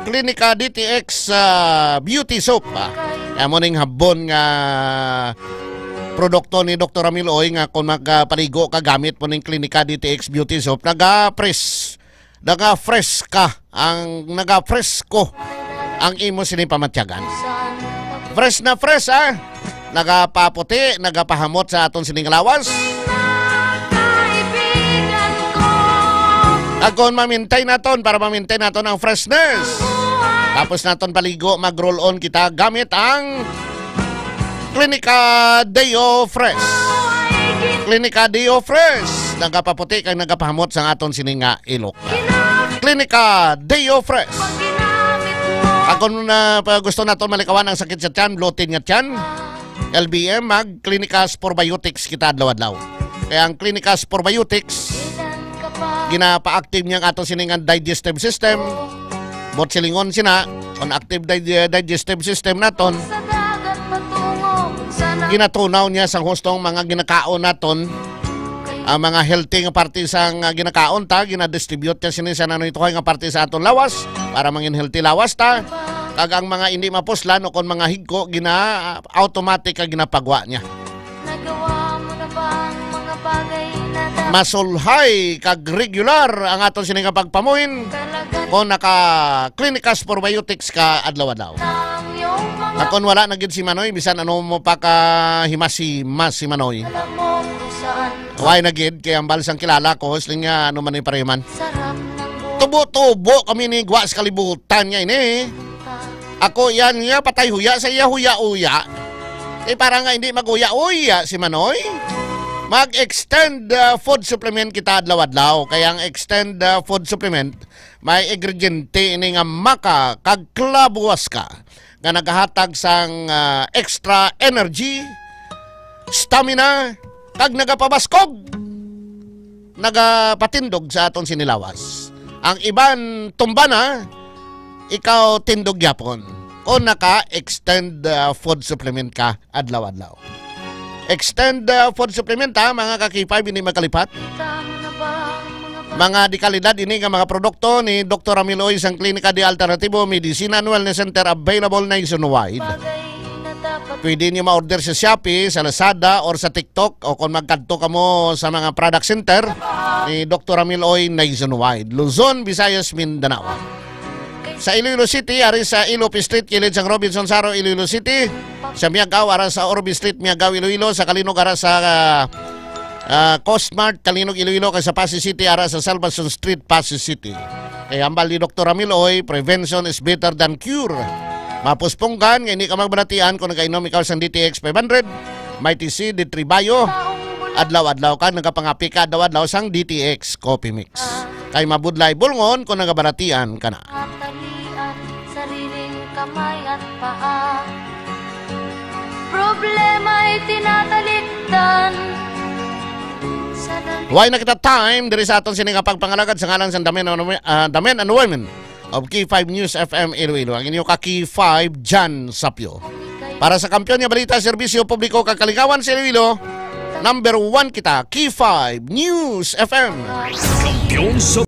Clinica DTX Beauty Soap. Kaya mo ning habon nga produkto ni Dr. Ramil Oy nga kung magpaligo ka gamit mo ning Clinica DTX Beauty Soap, naga-fresh ka, naga-fresco ang imo sinipamatyagan. Fresh na fresh ha. Nagapaputi, nagapahamot sa aton sininglawas. Kung mamintay naton para mamintay naton ang freshness. Tapos naton paligo, mag-roll on kita gamit ang Clinica Deo Fresh. Clinica Deo Fresh. Nagapaputi kay nagapahamot sa aton sininga ilok. Clinica Deo Fresh. Kung gusto naton malikawan ang sakit sa tiyan, bloating nga tiyan, LBM, mag Clinicas Probiotics kita adlaw-adlaw. Kaya ang Clinicas Probiotics, ginapa-active niya ang atong siningan digestive system. Botsilingon sina, on active digestive system naton. Ginatunaw niya sa hustong mga ginakaon naton, ang mga healthy nga parte sa ginakaon ta, ginadistribute niya sinisa na ito nga parte sa aton lawas para mangin healthy lawas ta. Kag ang mga hindi mapuslan o kon mga higko, automatic ka ginapagwa niya. Masulhay kag regular ang aton sining pagpamuhin kung naka Clinicas Probiotics ka adlaw-adlaw. Kung wala na gid si Manoy, bisan ano mo pa ka himasi-mas si Manoy. Why na gid kay ang balsang kilala ko husling nga ano man pareman. Tubo-tubo kami ni gwa sa kalibutan niya ini. Ako yan nga patay huya sa iya huya-uya. Para nga hindi mag-uya-uya si Manoy. Mag-extend food supplement kita adlaw-adlaw. Kaya ang extend food supplement, may ingrediente ini nga maka kag klabuwas ka nga nagahatag sang extra energy, stamina, kag nagapabaskog, nagapatindog sa aton sinilawas. Ang iban tumba na, ikaw tindog yapon o naka-extend food supplement ka adlaw-adlaw. Extend food supplement ha, mga kakipay, hindi makalipat. Mga di kalidad ini nga mga produkto ni Dr. Amiloy sang Klinika de Alternativo Medicina and Wellness Center, available nationwide. Pwede niyo ma-order sa Shopee, sa Lazada, or sa TikTok, o kung magkanto ka mo sa mga product center ni Dr. Amiloy nationwide. Luzon, Visayas, Mindanao. Sa Iloilo City, ari sa Ilopi Street, kilid sang Robinson Saro, Iloilo City. Sa Miagaw, ara sa Orbi Street, Miagaw, Iloilo. Sa Kalinog, ara sa Coast Mart, Kalinog, Iloilo. Kaya sa Pasig City, ara sa Salvason Street, Pasig City. Kaya ambal ni Dr. Amiloy, prevention is better than cure. Mapuspunggan, hindi ka magbanatian kung nagkainom ikaw sa DTX 500, may TC, Ditribayo, adlaw-adlaw ka, nagkapangapi ka, adlaw-adlaw sang DTX Coffee Mix. Kay mabudlay bulngon kung nagabaratian ka na. Sariling kamay at paa, problema'y tinatalikdan. Why na kita time, diri sa aton sining pagpangalagad sa ngalan sa Damen and Women of K5 News FM Iloilo. Ang inyong ka-K5, Jan Sapio. Para sa Kampiyon niya Balita, Serbisyo Publiko, Kakaligawan sa Iloilo, number 1 kita, K5 News FM. Kampiyon sa